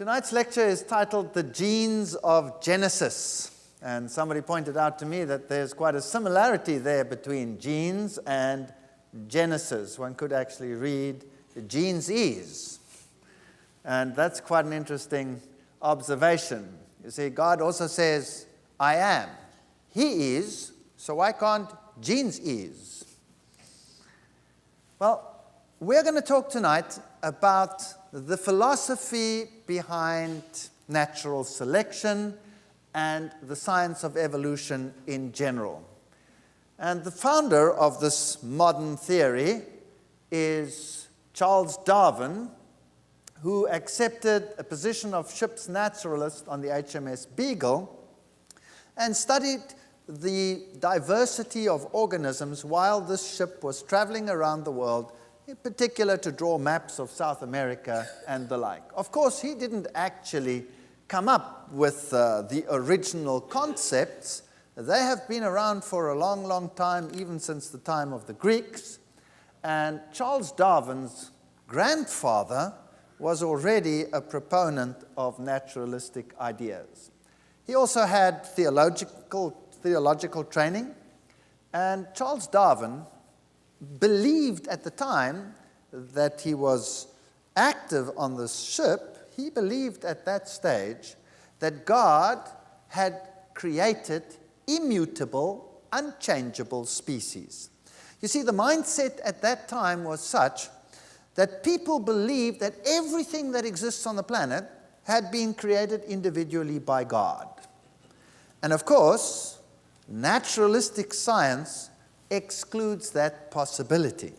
Tonight's lecture is titled The Genes of Genesis. And somebody pointed out to me that there's quite a similarity there between genes and Genesis. One could actually read genes is. And that's quite an interesting observation. You see, God also says, I am. He is, so why can't genes is? Well, we're going to talk tonight about the philosophy behind natural selection and the science of evolution in general. And the founder of this modern theory is Charles Darwin, who accepted a position of ship's naturalist on the HMS Beagle and studied the diversity of organisms while this ship was traveling around the world, in particular to draw maps of South America and the like. Of course, he didn't actually come up with the original concepts. They have been around for a long, long time, even since the time of the Greeks. And Charles Darwin's grandfather was already a proponent of naturalistic ideas. He also had theological training, and Charles Darwin believed at the time that he was active on this ship, he believed at that stage that God had created immutable, unchangeable species. You see, the mindset at that time was such that people believed that everything that exists on the planet had been created individually by God. And of course, naturalistic science excludes that possibility.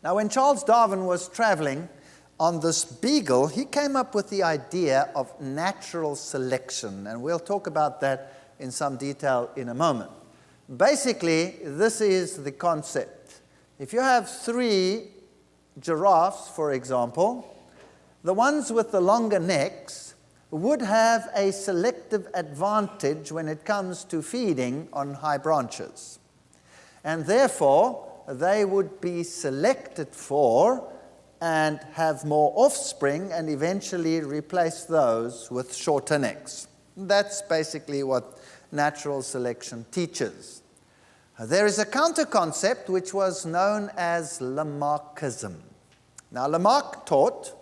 Now, when Charles Darwin was traveling on this Beagle, he came up with the idea of natural selection, and we'll talk about that in some detail in a moment. Basically, this is the concept. If you have 3 giraffes, for example, the ones with the longer necks would have a selective advantage when it comes to feeding on high branches. And therefore, they would be selected for and have more offspring and eventually replace those with shorter necks. That's basically what natural selection teaches. There is a counter-concept which was known as Lamarckism. Now, Lamarck taught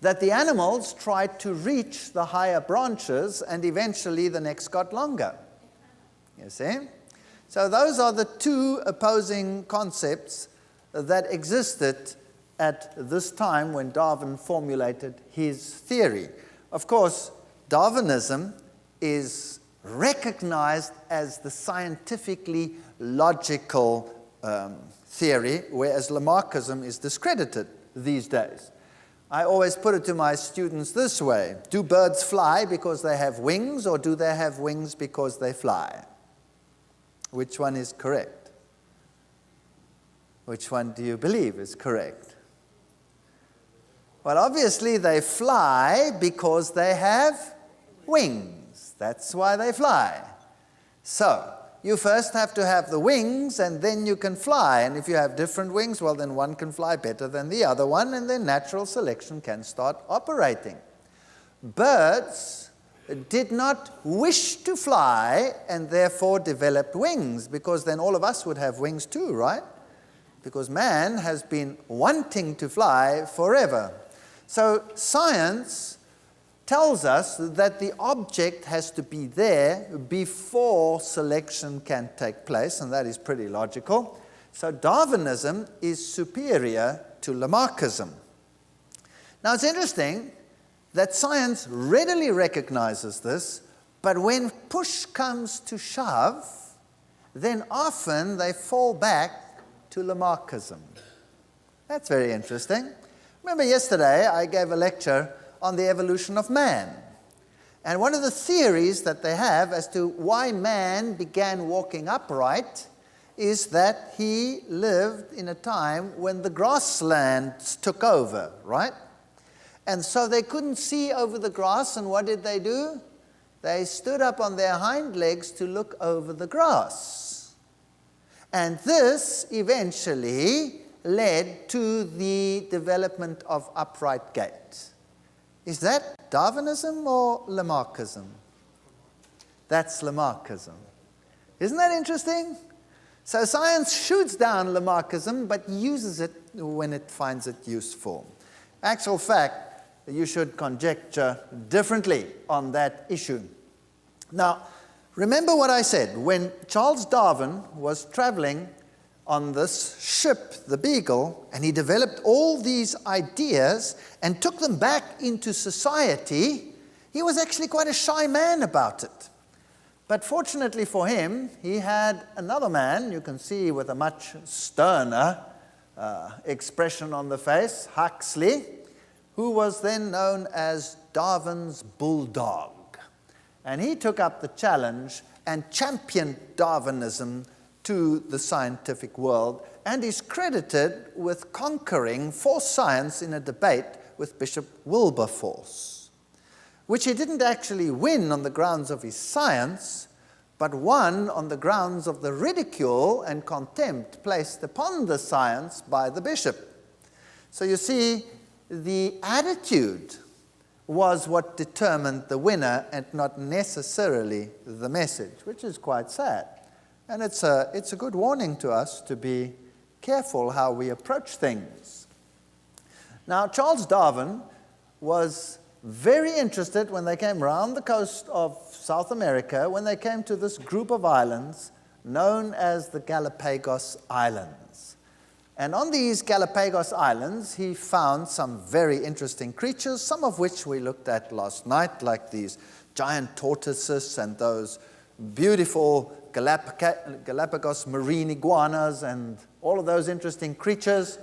that the animals tried to reach the higher branches and eventually the necks got longer. You see? So those are the 2 opposing concepts that existed at this time when Darwin formulated his theory. Of course, Darwinism is recognized as the scientifically logical theory, whereas Lamarckism is discredited these days. I always put it to my students this way: do birds fly because they have wings, or do they have wings because they fly? Which one is correct? Which one do you believe is correct? Well, obviously they fly because they have wings. That's why they fly. So, you first have to have the wings, and then you can fly. And if you have different wings, well, then one can fly better than the other one, and then natural selection can start operating. Birds did not wish to fly and therefore developed wings, because then all of us would have wings too, right? Because man has been wanting to fly forever. So science tells us that the object has to be there before selection can take place, and that is pretty logical. So Darwinism is superior to Lamarckism. Now, it's interesting that science readily recognizes this, but when push comes to shove, then often they fall back to Lamarckism. That's very interesting. Remember yesterday I gave a lecture on the evolution of man. And one of the theories that they have as to why man began walking upright is that he lived in a time when the grasslands took over, right? And so they couldn't see over the grass, and what did they do? They stood up on their hind legs to look over the grass. And this eventually led to the development of upright gait. Is that Darwinism or Lamarckism? That's Lamarckism. Isn't that interesting? So science shoots down Lamarckism, but uses it when it finds it useful. Actual fact, you should conjecture differently on that issue. Now, remember what I said. When Charles Darwin was traveling on this ship, the Beagle, and he developed all these ideas and took them back into society, he was actually quite a shy man about it. But fortunately for him, he had another man, you can see with a much sterner expression on the face, Huxley, who was then known as Darwin's bulldog. And he took up the challenge and championed Darwinism to the scientific world, and is credited with conquering force science in a debate with Bishop Wilberforce, which he didn't actually win on the grounds of his science, but won on the grounds of the ridicule and contempt placed upon the science by the bishop. So you see, the attitude was what determined the winner and not necessarily the message, which is quite sad. And it's a good warning to us to be careful how we approach things. Now, Charles Darwin was very interested when they came around the coast of South America, when they came to this group of islands known as the Galapagos Islands. And on these Galapagos Islands, he found some very interesting creatures, some of which we looked at last night, like these giant tortoises and those beautiful Galapagos marine iguanas and all of those interesting creatures,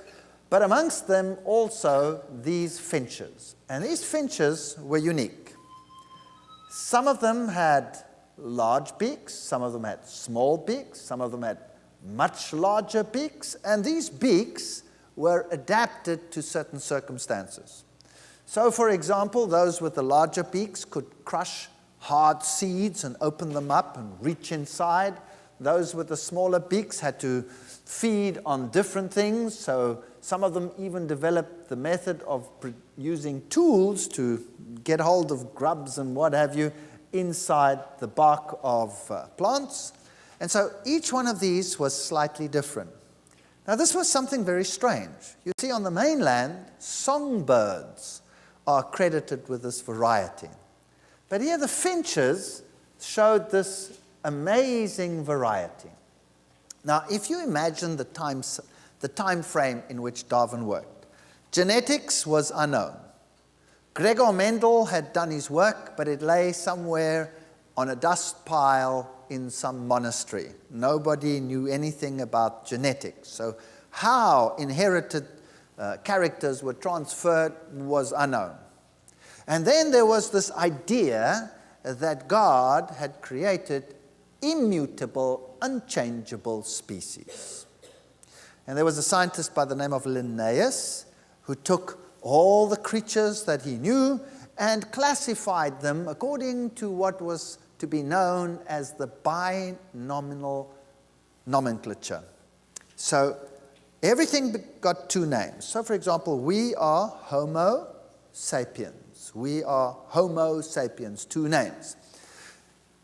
but amongst them also these finches. And these finches were unique. Some of them had large beaks, some of them had small beaks, some of them had much larger beaks, and these beaks were adapted to certain circumstances. So, for example, those with the larger beaks could crush hard seeds and open them up and reach inside. Those with the smaller beaks had to feed on different things, so some of them even developed the method of using tools to get hold of grubs and what have you inside the bark of plants. And so each one of these was slightly different. Now this was something very strange. You see, on the mainland, songbirds are credited with this variety. But here the finches showed this amazing variety. Now, if you imagine the time frame in which Darwin worked, genetics was unknown. Gregor Mendel had done his work, but it lay somewhere on a dust pile in some monastery. Nobody knew anything about genetics. So how inherited characters were transferred was unknown. And then there was this idea that God had created immutable, unchangeable species. And there was a scientist by the name of Linnaeus who took all the creatures that he knew and classified them according to what was to be known as the binomial nomenclature. So everything got two names. So, for example, we are Homo sapiens. We are Homo sapiens, two names.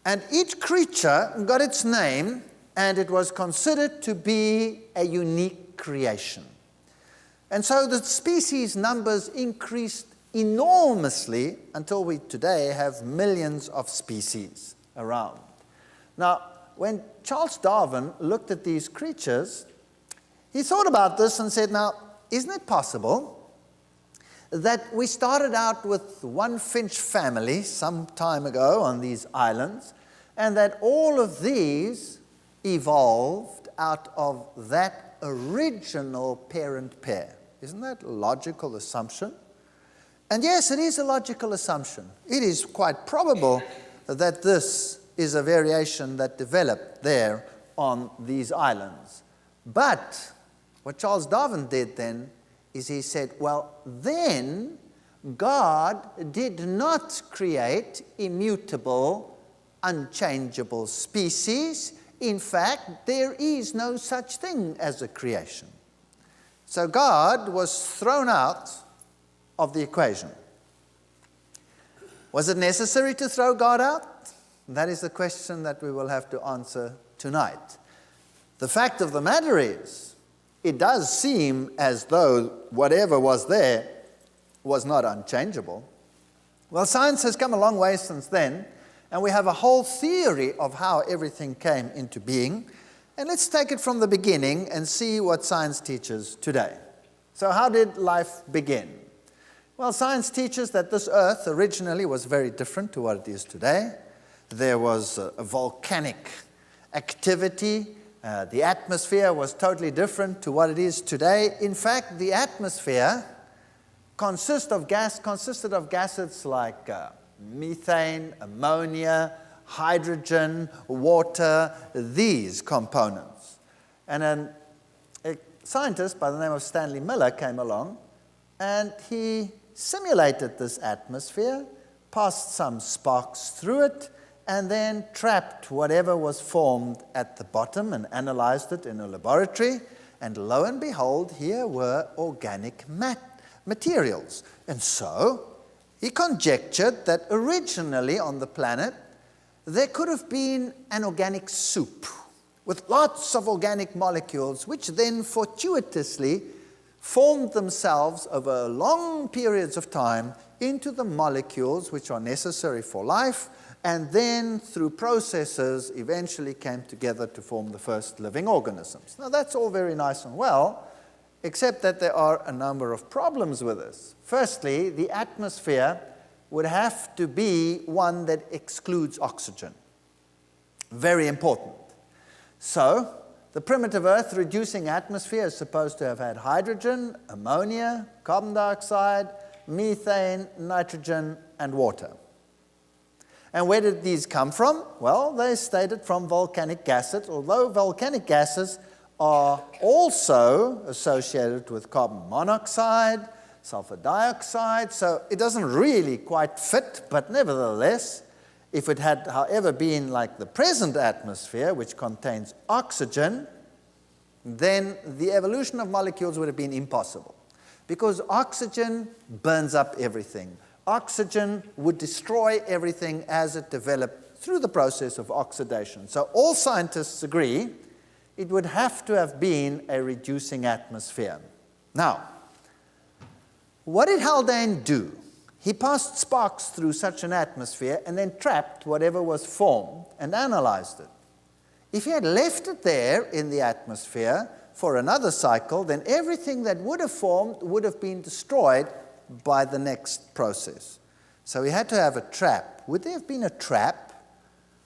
And each creature got its name, and it was considered to be a unique creation. And so the species numbers increased enormously until we today have millions of species around. Now, when Charles Darwin looked at these creatures, he thought about this and said, now, isn't it possible that we started out with one finch family some time ago on these islands, and that all of these evolved out of that original parent pair? Isn't that a logical assumption? And yes, it is a logical assumption. It is quite probable that this is a variation that developed there on these islands. But what Charles Darwin did then is he said, well, then God did not create immutable, unchangeable species. In fact, there is no such thing as a creation. So God was thrown out of the equation. Was it necessary to throw God out? That is the question that we will have to answer tonight. The fact of the matter is, it does seem as though whatever was there was not unchangeable. Well, science has come a long way since then, and we have a whole theory of how everything came into being. And let's take it from the beginning and see what science teaches today. So how did life begin? Well, science teaches that this earth originally was very different to what it is today. There was a volcanic activity. The atmosphere was totally different to what it is today. In fact, the atmosphere consisted of gases like methane, ammonia, hydrogen, water, these components. And a scientist by the name of Stanley Miller came along, and he simulated this atmosphere, passed some sparks through it, and then trapped whatever was formed at the bottom and analyzed it in a laboratory. And lo and behold, here were organic materials. And so he conjectured that originally on the planet, there could have been an organic soup with lots of organic molecules, which then fortuitously formed themselves over long periods of time into the molecules which are necessary for life, and then through processes eventually came together to form the first living organisms. Now that's all very nice and well, except that there are a number of problems with this. Firstly, the atmosphere would have to be one that excludes oxygen. Very important. So, the primitive Earth-reducing atmosphere is supposed to have had hydrogen, ammonia, carbon dioxide, methane, nitrogen, and water. And where did these come from? Well, they stated from volcanic gases, although volcanic gases are also associated with carbon monoxide, sulfur dioxide, so it doesn't really quite fit, but nevertheless, if it had, however, been like the present atmosphere, which contains oxygen, then the evolution of molecules would have been impossible, because oxygen burns up everything. Oxygen would destroy everything as it developed through the process of oxidation. So all scientists agree it would have to have been a reducing atmosphere. Now, what did Haldane do? He passed sparks through such an atmosphere and then trapped whatever was formed and analyzed it. If he had left it there in the atmosphere for another cycle, then everything that would have formed would have been destroyed by the next process. So he had to have a trap. Would there have been a trap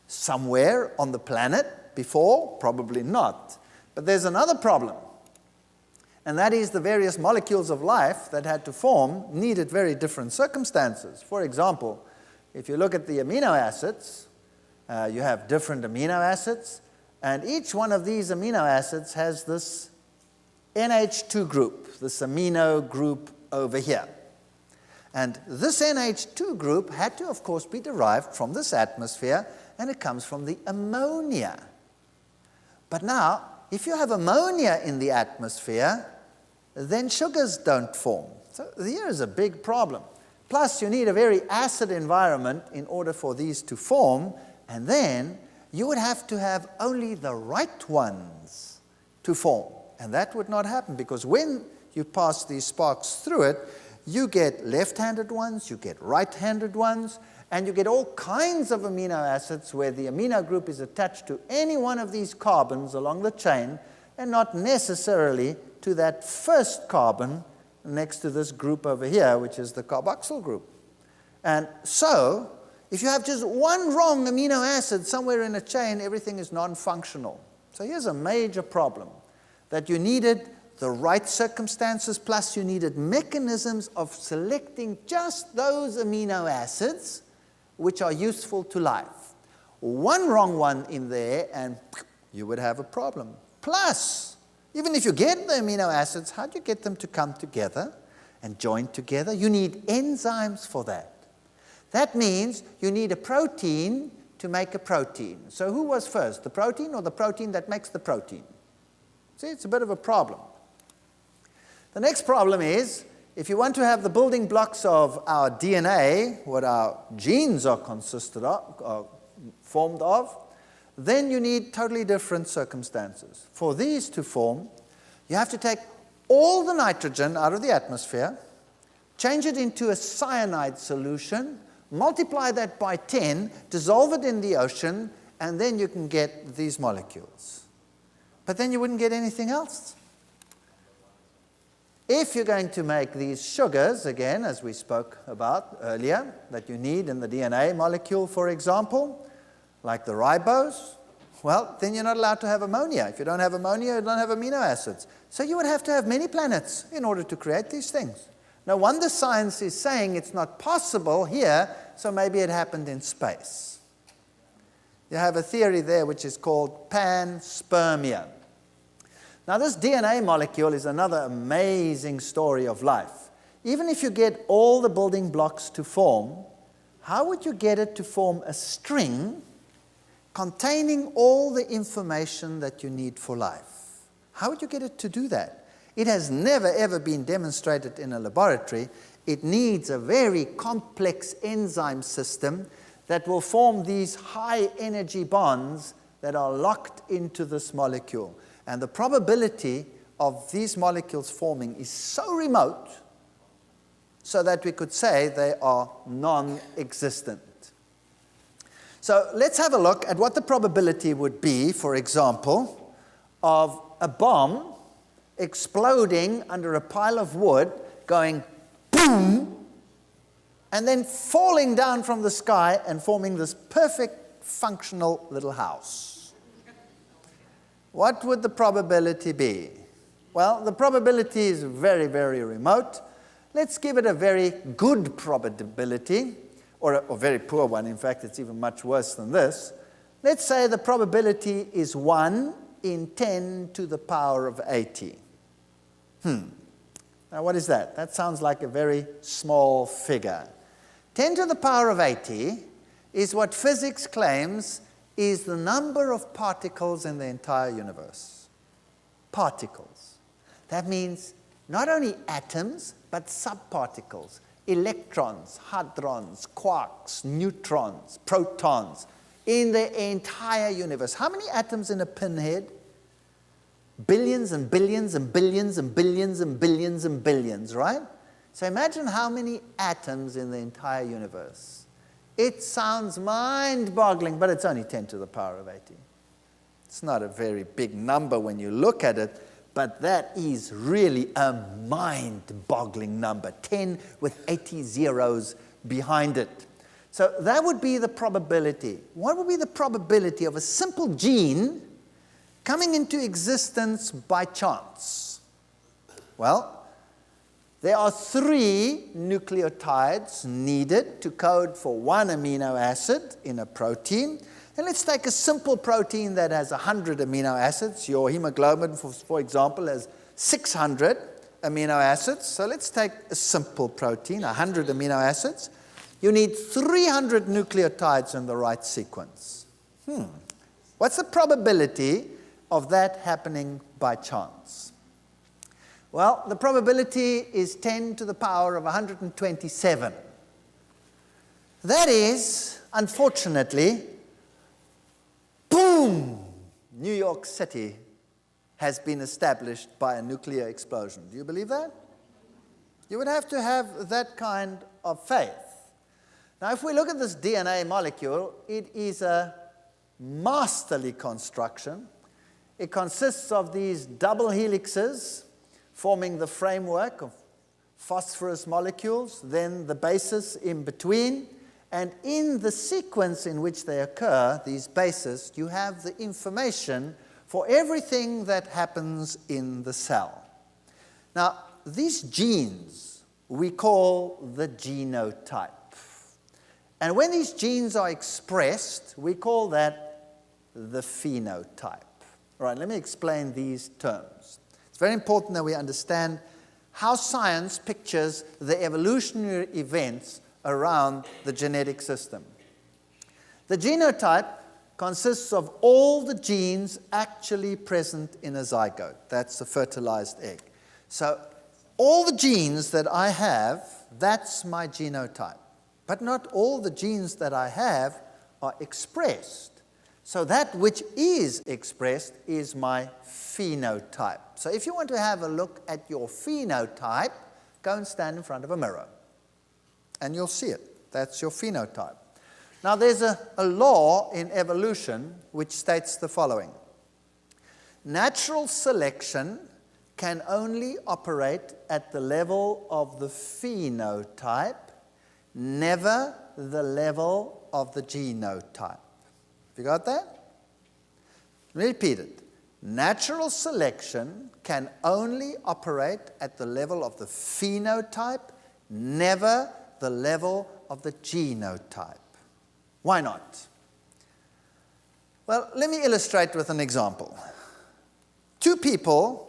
somewhere on the planet before? Probably not. But there's another problem. And that is the various molecules of life that had to form needed very different circumstances. For example, if you look at the amino acids, you have different amino acids, and each one of these amino acids has this NH2 group, this amino group over here. And this NH2 group had to, of course, be derived from this atmosphere, and it comes from the ammonia. But now, if you have ammonia in the atmosphere, then sugars don't form. So here is a big problem. Plus, you need a very acid environment in order for these to form, and then you would have to have only the right ones to form. And that would not happen, because when you pass these sparks through it, you get left-handed ones, you get right-handed ones, and you get all kinds of amino acids where the amino group is attached to any one of these carbons along the chain, and not necessarily to that first carbon next to this group over here, which is the carboxyl group. And so, if you have just one wrong amino acid somewhere in a chain, everything is non-functional. So here's a major problem, that you needed the right circumstances, plus you needed mechanisms of selecting just those amino acids which are useful to life. One wrong one in there, and you would have a problem. Plus, even if you get the amino acids, how do you get them to come together and join together? You need enzymes for that. That means you need a protein to make a protein. So who was first, the protein or the protein that makes the protein? See, it's a bit of a problem. The next problem is, if you want to have the building blocks of our DNA, what our genes are formed of, then you need totally different circumstances. For these to form, you have to take all the nitrogen out of the atmosphere, change it into a cyanide solution, multiply that by 10, dissolve it in the ocean, and then you can get these molecules. But then you wouldn't get anything else. If you're going to make these sugars, again, as we spoke about earlier, that you need in the DNA molecule, for example, like the ribose, well, then you're not allowed to have ammonia. If you don't have ammonia, you don't have amino acids. So you would have to have many planets in order to create these things. No wonder science is saying it's not possible here, so maybe it happened in space. You have a theory there which is called panspermia. Now, this DNA molecule is another amazing story of life. Even if you get all the building blocks to form, how would you get it to form a string containing all the information that you need for life? How would you get it to do that? It has never, ever been demonstrated in a laboratory. It needs a very complex enzyme system that will form these high-energy bonds that are locked into this molecule. And the probability of these molecules forming is so remote so that we could say they are non-existent. So let's have a look at what the probability would be, for example, of a bomb exploding under a pile of wood, going boom, and then falling down from the sky and forming this perfect functional little house. What would the probability be? Well, the probability is very, very remote. Let's give it a very good probability, or a very poor one. In fact, it's even much worse than this. Let's say the probability is 1 in 10 to the power of 80. Now, what is that? That sounds like a very small figure. 10 to the power of 80 is what physics claims is the number of particles in the entire universe. Particles. That means not only atoms, but subparticles. Electrons, hadrons, quarks, neutrons, protons, in the entire universe. How many atoms in a pinhead? Billions and billions and billions and billions and billions and billions, right? So imagine how many atoms in the entire universe. It sounds mind-boggling, but it's only 10 to the power of 80. It's not a very big number when you look at it, but that is really a mind-boggling number, 10 with 80 zeros behind it. So that would be the probability. What would be the probability of a simple gene coming into existence by chance? Well, there are 3 nucleotides needed to code for 1 amino acid in a protein. And let's take a simple protein that has 100 amino acids. Your hemoglobin, for example, has 600 amino acids. So let's take a simple protein, 100 amino acids. You need 300 nucleotides in the right sequence. What's the probability of that happening by chance? Well, the probability is 10 to the power of 127. That is, unfortunately, boom! New York City has been established by a nuclear explosion. Do you believe that? You would have to have that kind of faith. Now, if we look at this DNA molecule, it is a masterly construction. It consists of these double helixes forming the framework of phosphorus molecules, then the bases in between, and in the sequence in which they occur, these bases, you have the information for everything that happens in the cell. Now, these genes we call the genotype. And when these genes are expressed, we call that the phenotype. All right, let me explain these terms. It's very important that we understand how science pictures the evolutionary events around the genetic system. The genotype consists of all the genes actually present in a zygote. That's the fertilized egg. So all the genes that I have, that's my genotype. But not all the genes that I have are expressed. So that which is expressed is my phenotype. So if you want to have a look at your phenotype, go and stand in front of a mirror. And you'll see it. That's your phenotype. Now there's a law in evolution which states the following. Natural selection can only operate at the level of the phenotype, never the level of the genotype. Have you got that? Let me repeat it. Natural selection can only operate at the level of the phenotype, never the level of the genotype. Why not? Well, let me illustrate with an example. Two people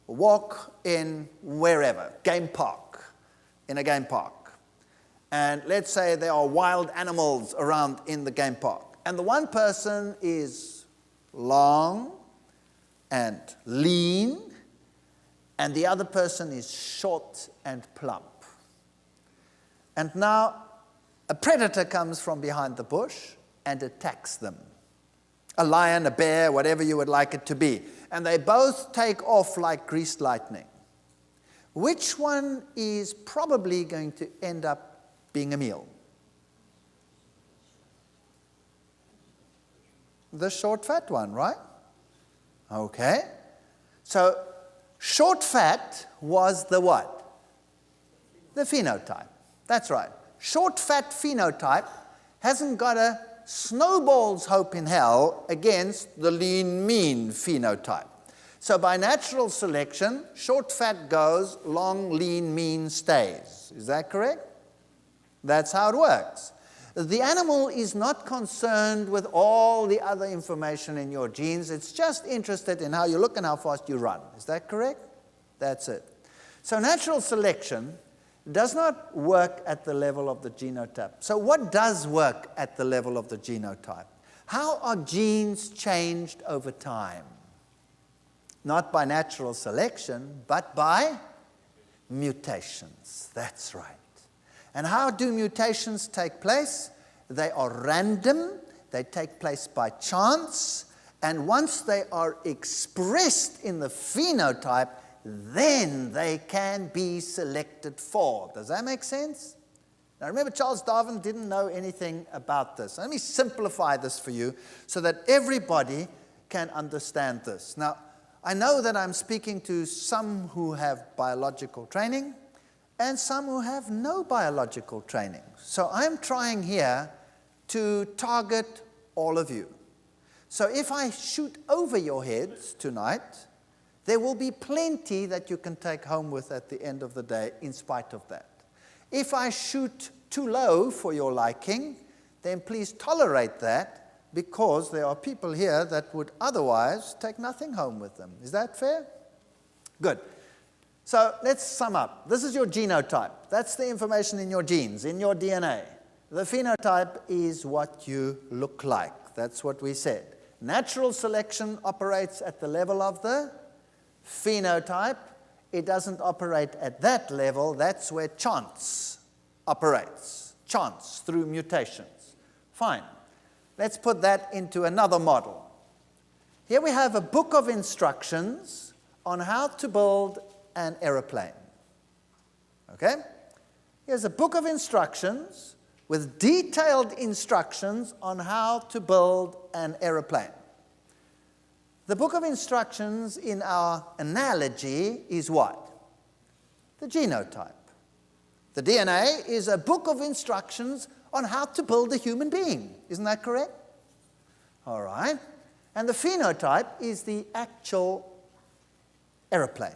walk in wherever, in a game park. And let's say there are wild animals around in the game park. And the one person is long and lean, and the other person is short and plump. And now a predator comes from behind the bush and attacks them. A lion, a bear, whatever you would like it to be. And they both take off like greased lightning. Which one is probably going to end up being a meal? The short fat one, right? Okay. So short fat was the what? The phenotype. That's right. Short fat phenotype hasn't got a snowball's hope in hell against the lean mean phenotype. So by natural selection, short fat goes, long lean mean stays. Is that correct? That's how it works. The animal is not concerned with all the other information in your genes. It's just interested in how you look and how fast you run. Is that correct? That's it. So natural selection does not work at the level of the genotype. So what does work at the level of the genotype? How are genes changed over time? Not by natural selection, but by mutations. That's right. And how do mutations take place? They are random. They take place by chance. And once they are expressed in the phenotype, then they can be selected for. Does that make sense? Now remember, Charles Darwin didn't know anything about this. Let me simplify this for you so that everybody can understand this. Now, I know that I'm speaking to some who have biological training and some who have no biological training. So I'm trying here to target all of you. So if I shoot over your heads tonight, there will be plenty that you can take home with at the end of the day in spite of that. If I shoot too low for your liking, then please tolerate that, because there are people here that would otherwise take nothing home with them. Is that fair? Good. So let's sum up. This is your genotype. That's the information in your genes, in your DNA. The phenotype is what you look like. That's what we said. Natural selection operates at the level of the phenotype. It doesn't operate at that level. That's where chance operates. Chance through mutations. Fine. Let's put that into another model. Here we have a book of instructions on how to build an aeroplane. Okay? Here's a book of instructions with detailed instructions on how to build an aeroplane. The book of instructions in our analogy is what? The genotype. The DNA is a book of instructions on how to build a human being. Isn't that correct? All right. And the phenotype is the actual aeroplane.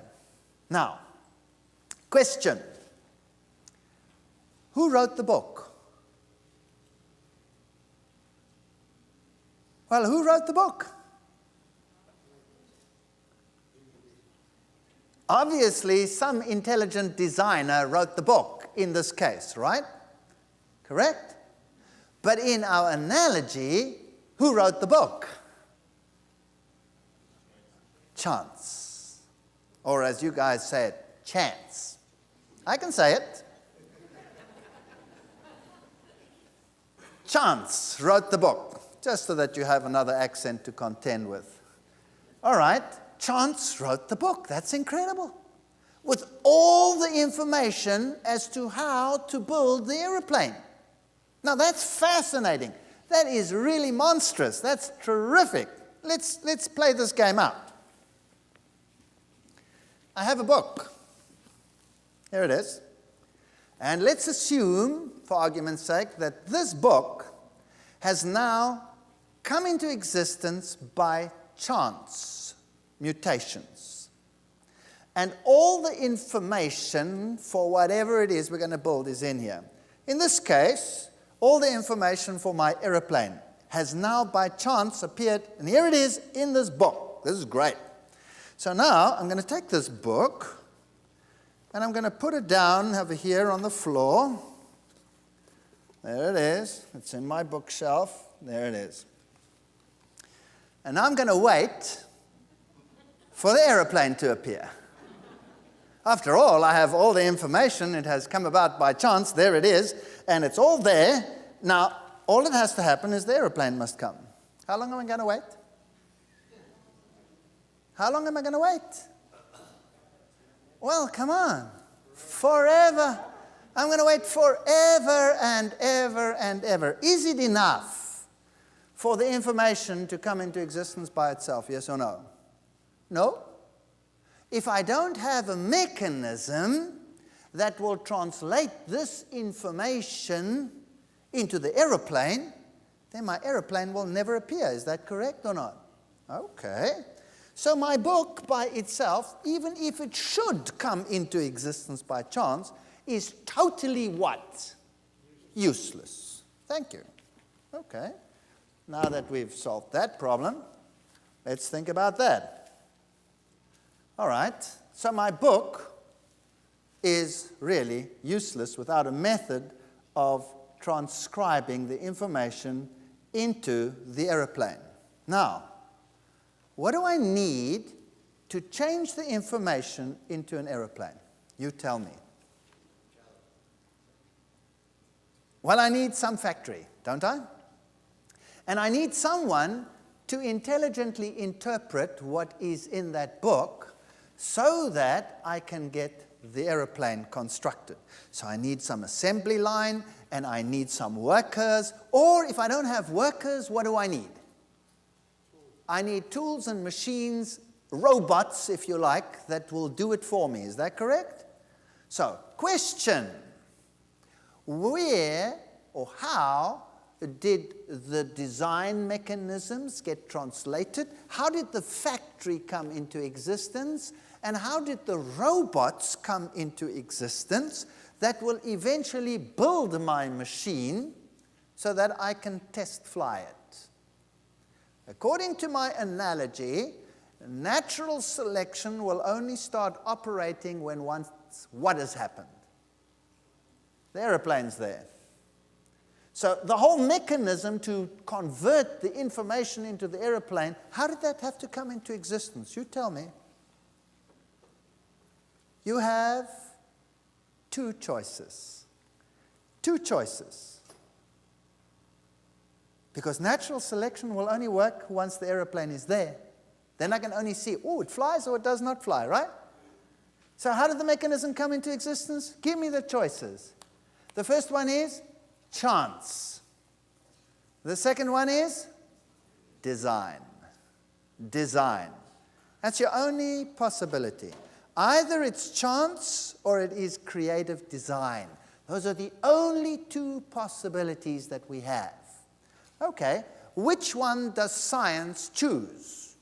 Now, question. Who wrote the book? Well, who wrote the book? Obviously, some intelligent designer wrote the book in this case, right? Correct? But in our analogy, who wrote the book? Chance. Or as you guys said, chance. I can say it. Chance wrote the book, just so that you have another accent to contend with. All right, Chance wrote the book. That's incredible. With all the information as to how to build the airplane. Now, that's fascinating. That is really monstrous. That's terrific. Let's play this game out. I have a book. Here it is. And let's assume, for argument's sake, that this book has now come into existence by chance, mutations. And all the information for whatever it is we're going to build is in here. In this case, all the information for my aeroplane has now by chance appeared, and here it is in this book. This is great. So now I'm going to take this book, and I'm going to put it down over here on the floor. There it is. It's in my bookshelf. There it is. And now I'm going to wait for the aeroplane to appear. After all, I have all the information. It has come about by chance. There it is. And it's all there. Now, all that has to happen is the aeroplane must come. How long am I going to wait? How long am I going to wait? Well, come on. Forever. I'm going to wait forever and ever and ever. Is it enough for the information to come into existence by itself, yes or no? No. If I don't have a mechanism that will translate this information into the aeroplane, then my aeroplane will never appear. Is that correct or not? Okay. So my book by itself, even if it should come into existence by chance, is totally what? Useless. Thank you. Okay. Now that we've solved that problem, let's think about that. All right. So my book is really useless without a method of transcribing the information into the aeroplane. Now, what do I need to change the information into an aeroplane? You tell me. Well, I need some factory, don't I? And I need someone to intelligently interpret what is in that book so that I can get the aeroplane constructed. So I need some assembly line, and I need some workers. Or if I don't have workers, what do I need? I need tools and machines, robots, if you like, that will do it for me. Is that correct? So, question. Where or how did the design mechanisms get translated? How did the factory come into existence? And how did the robots come into existence that will eventually build my machine so that I can test fly it? According to my analogy, natural selection will only start operating when once what has happened? The aeroplane's there. So the whole mechanism to convert the information into the aeroplane, how did that have to come into existence? You tell me. You have two choices. Two choices. Because natural selection will only work once the aeroplane is there. Then I can only see, oh, it flies or it does not fly, right? So how did the mechanism come into existence? Give me the choices. The first one is chance. The second one is design. Design. That's your only possibility. Either it's chance or it is creative design. Those are the only two possibilities that we have. Okay, which one does science choose?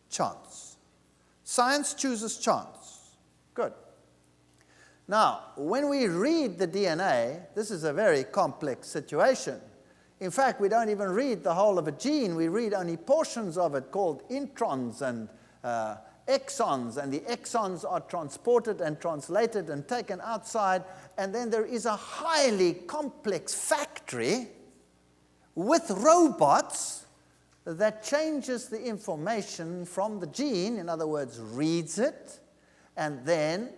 Chance. Science chooses chance. Good. Now, when we read the DNA, this is a very complex situation. In fact, we don't even read the whole of a gene. We read only portions of it called introns and exons, and the exons are transported and translated and taken outside, and then there is a highly complex factory with robots that changes the information from the gene, in other words, reads it, and then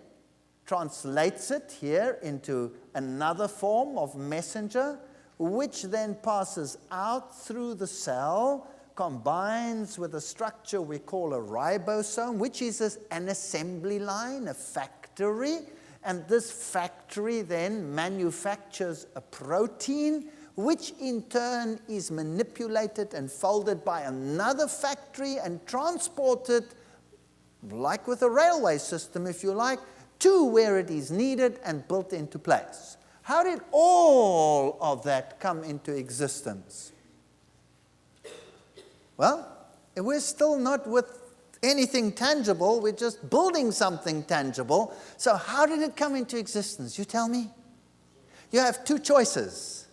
translates it here into another form of messenger, which then passes out through the cell, combines with a structure we call a ribosome, which is an assembly line, a factory, and this factory then manufactures a protein, which in turn is manipulated and folded by another factory and transported, like with a railway system, if you like, to where it is needed and built into place. How did all of that come into existence? Well, we're still not with anything tangible. We're just building something tangible. So how did it come into existence? You tell me. You have two choices: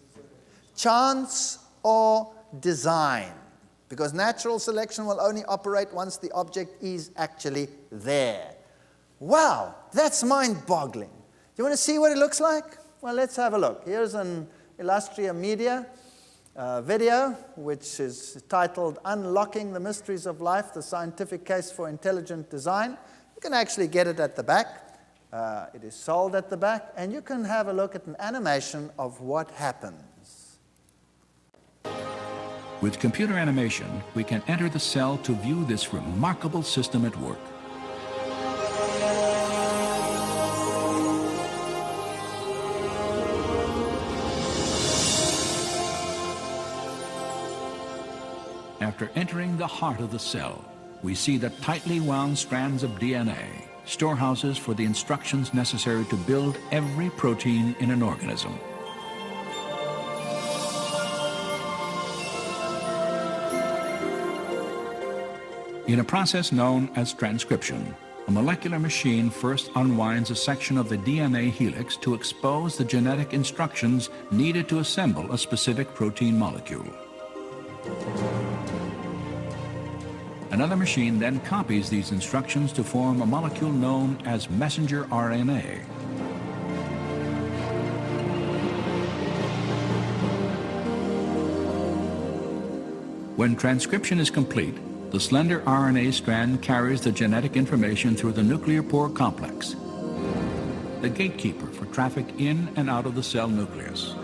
chance or design. Because natural selection will only operate once the object is actually there. Wow, that's mind-boggling. You want to see what it looks like? Well, let's have a look. Here's an Illustria Media video, which is titled Unlocking the Mysteries of Life, the Scientific Case for Intelligent Design. You can actually get it at the back. It is sold at the back, and you can have a look at an animation of what happens. With computer animation, we can enter the cell to view this remarkable system at work. After entering the heart of the cell, we see the tightly wound strands of DNA, storehouses for the instructions necessary to build every protein in an organism. In a process known as transcription, a molecular machine first unwinds a section of the DNA helix to expose the genetic instructions needed to assemble a specific protein molecule. Another machine then copies these instructions to form a molecule known as messenger RNA. When transcription is complete, the slender RNA strand carries the genetic information through the nuclear pore complex, the gatekeeper for traffic in and out of the cell nucleus.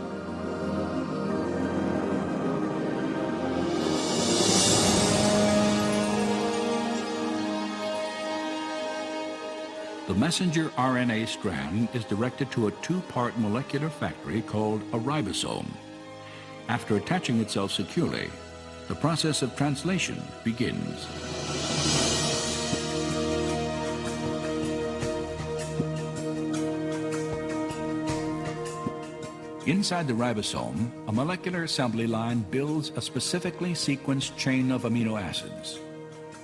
The messenger RNA strand is directed to a two-part molecular factory called a ribosome. After attaching itself securely, the process of translation begins. Inside the ribosome, a molecular assembly line builds a specifically sequenced chain of amino acids.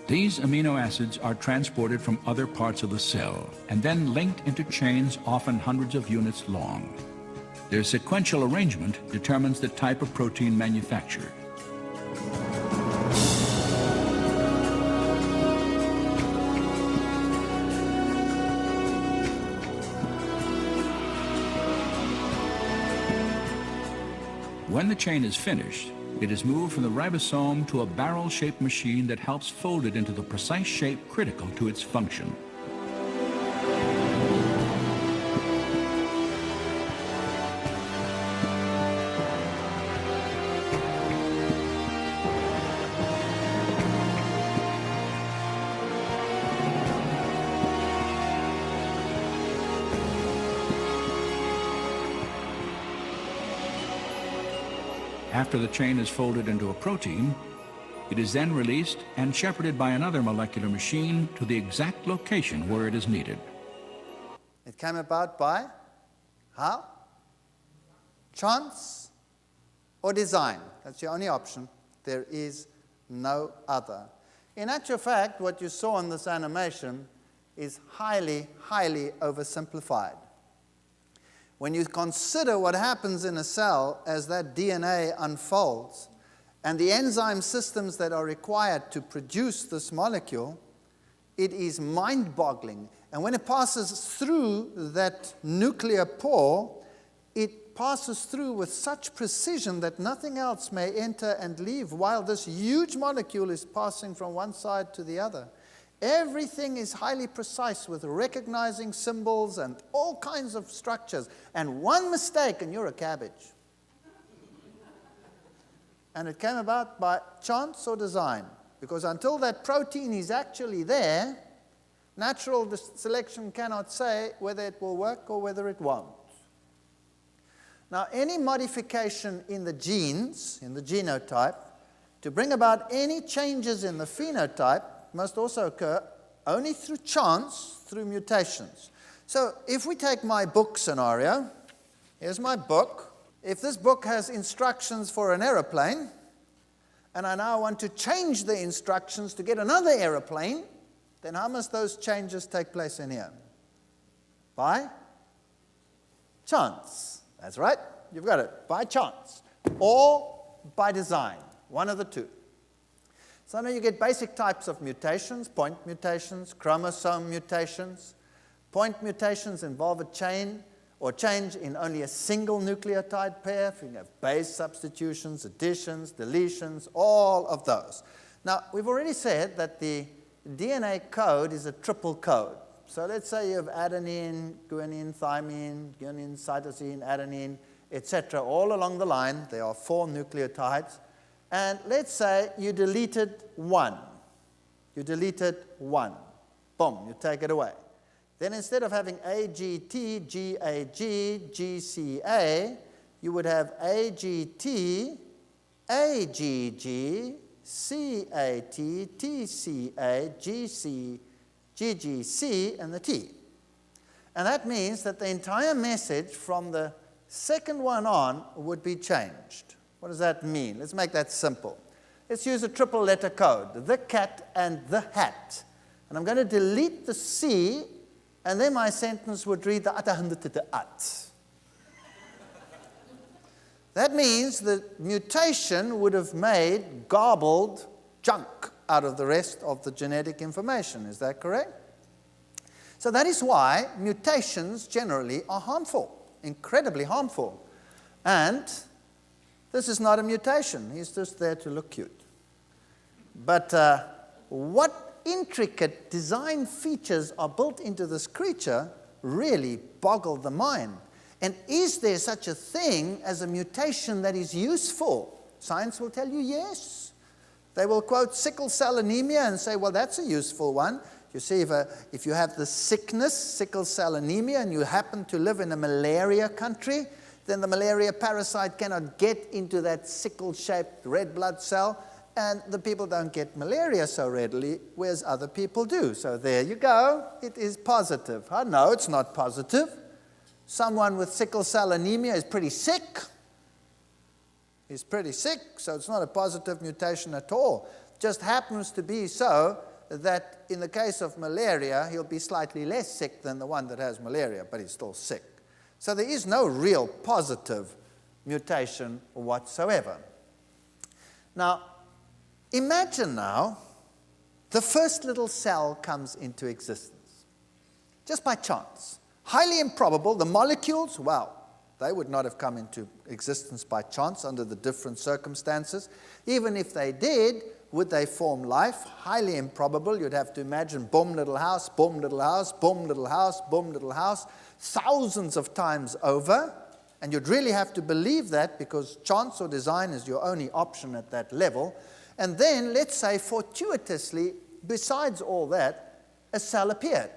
These amino acids are transported from other parts of the cell and then linked into chains often hundreds of units long. Their sequential arrangement determines the type of protein manufactured. When the chain is finished, it is moved from the ribosome to a barrel-shaped machine that helps fold it into the precise shape critical to its function. After the chain is folded into a protein, it is then released and shepherded by another molecular machine to the exact location where it is needed. It came about by how? Chance or design. That's your only option. There is no other. In actual fact, what you saw in this animation is highly, highly oversimplified. When you consider what happens in a cell as that DNA unfolds and the enzyme systems that are required to produce this molecule, it is mind-boggling. And when it passes through that nuclear pore, it passes through with such precision that nothing else may enter and leave while this huge molecule is passing from one side to the other. Everything is highly precise with recognizing symbols and all kinds of structures. And one mistake and you're a cabbage. And it came about by chance or design. Because until that protein is actually there, natural selection cannot say whether it will work or whether it won't. Now, any modification in the genes, in the genotype, to bring about any changes in the phenotype must also occur only through chance, through mutations. So if we take my book scenario, here's my book. If this book has instructions for an aeroplane, and I now want to change the instructions to get another aeroplane, then how must those changes take place in here? By chance. That's right. You've got it. By chance. Or by design. One of the two. So now you get basic types of mutations, point mutations, chromosome mutations. Point mutations involve a chain or change in only a single nucleotide pair. You can have base substitutions, additions, deletions, all of those. Now, we've already said that the DNA code is a triple code. So let's say you have adenine, guanine, thymine, guanine, cytosine, adenine, etc. All along the line, there are 4 nucleotides. And let's say you deleted 1. You deleted 1. Boom, you take it away. Then instead of having AGT, GAG, GCA, you would have AGT, AGG, CAT, TCA, GC, GGC, and the T. And that means that the entire message from the second one on would be changed. What does that mean? Let's make that simple. Let's use a triple letter code, the cat and the hat. And I'm going to delete the C, and then my sentence would read the at. That means the mutation would have made garbled junk out of the rest of the genetic information. Is that correct? So that is why mutations generally are harmful, incredibly harmful. And this is not a mutation. He's just there to look cute. But what intricate design features are built into this creature really boggle the mind. And is there such a thing as a mutation that is useful? Science will tell you yes. They will quote sickle cell anemia and say, well, that's a useful one. You see, if you have the sickness, sickle cell anemia, and you happen to live in a malaria country, then the malaria parasite cannot get into that sickle-shaped red blood cell, and the people don't get malaria so readily, whereas other people do. So there you go. It is positive. Oh, no, it's not positive. Someone with sickle cell anemia is pretty sick. He's pretty sick, so it's not a positive mutation at all. Just happens to be so that in the case of malaria, he'll be slightly less sick than the one that has malaria, but he's still sick. So there is no real positive mutation whatsoever. Now, imagine now the first little cell comes into existence, just by chance. Highly improbable. The molecules, well, they would not have come into existence by chance under the different circumstances. Even if they did, would they form life? Highly improbable. You'd have to imagine boom, little house, boom, little house, boom, little house, boom, little house, thousands of times over. And you'd really have to believe that because chance or design is your only option at that level. And then, let's say, fortuitously, besides all that, a cell appeared.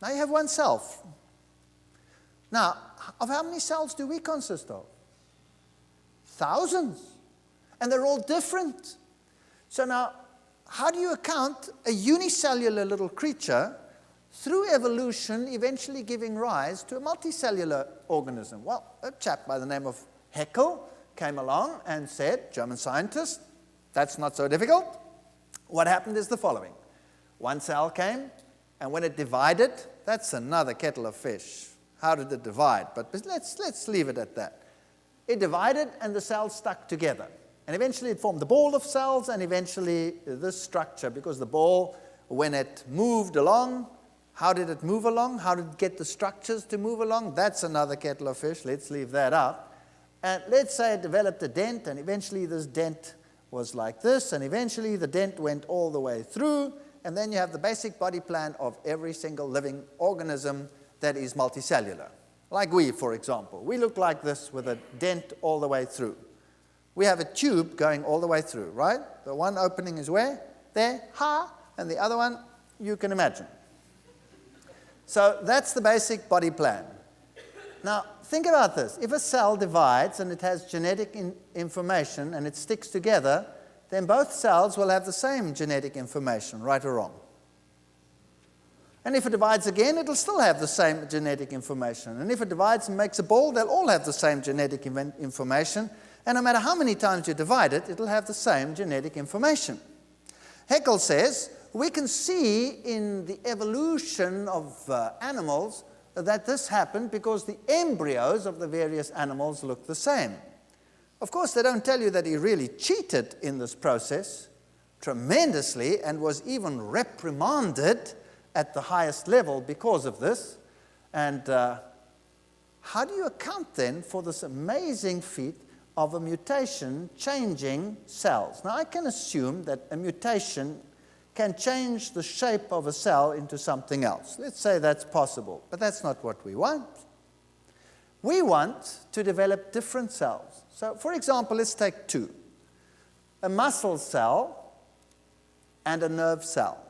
Now you have one cell. Now, of how many cells do we consist of? Thousands. And they're all different. So now, how do you account a unicellular little creature through evolution eventually giving rise to a multicellular organism? Well, a chap by the name of Haeckel came along and said, German scientist, that's not so difficult. What happened is the following. One cell came, and when it divided, that's another kettle of fish. How did it divide? But let's leave it at that. It divided, and the cells stuck together. And eventually it formed the ball of cells, and eventually this structure, because the ball, when it moved along, how did it move along? How did it get the structures to move along? That's another kettle of fish. Let's leave that out. And let's say it developed a dent, and eventually this dent was like this, and eventually the dent went all the way through, and then you have the basic body plan of every single living organism that is multicellular. Like we, for example. We look like this with a dent all the way through. We have a tube going all the way through, right? The one opening is where? There, and the other one, you can imagine. So that's the basic body plan. Now, think about this. If a cell divides and it has genetic information and it sticks together, then both cells will have the same genetic information, right or wrong. And if it divides again, it'll still have the same genetic information. And if it divides and makes a ball, they'll all have the same genetic information. And no matter how many times you divide it, it'll have the same genetic information. Haeckel says, we can see in the evolution of animals that this happened because the embryos of the various animals look the same. Of course, they don't tell you that he really cheated in this process tremendously and was even reprimanded at the highest level because of this. And how do you account then for this amazing feat of a mutation changing cells? Now, I can assume that a mutation can change the shape of a cell into something else. Let's say that's possible, but that's not what we want. We want to develop different cells. So, for example, let's take two. A muscle cell and a nerve cell.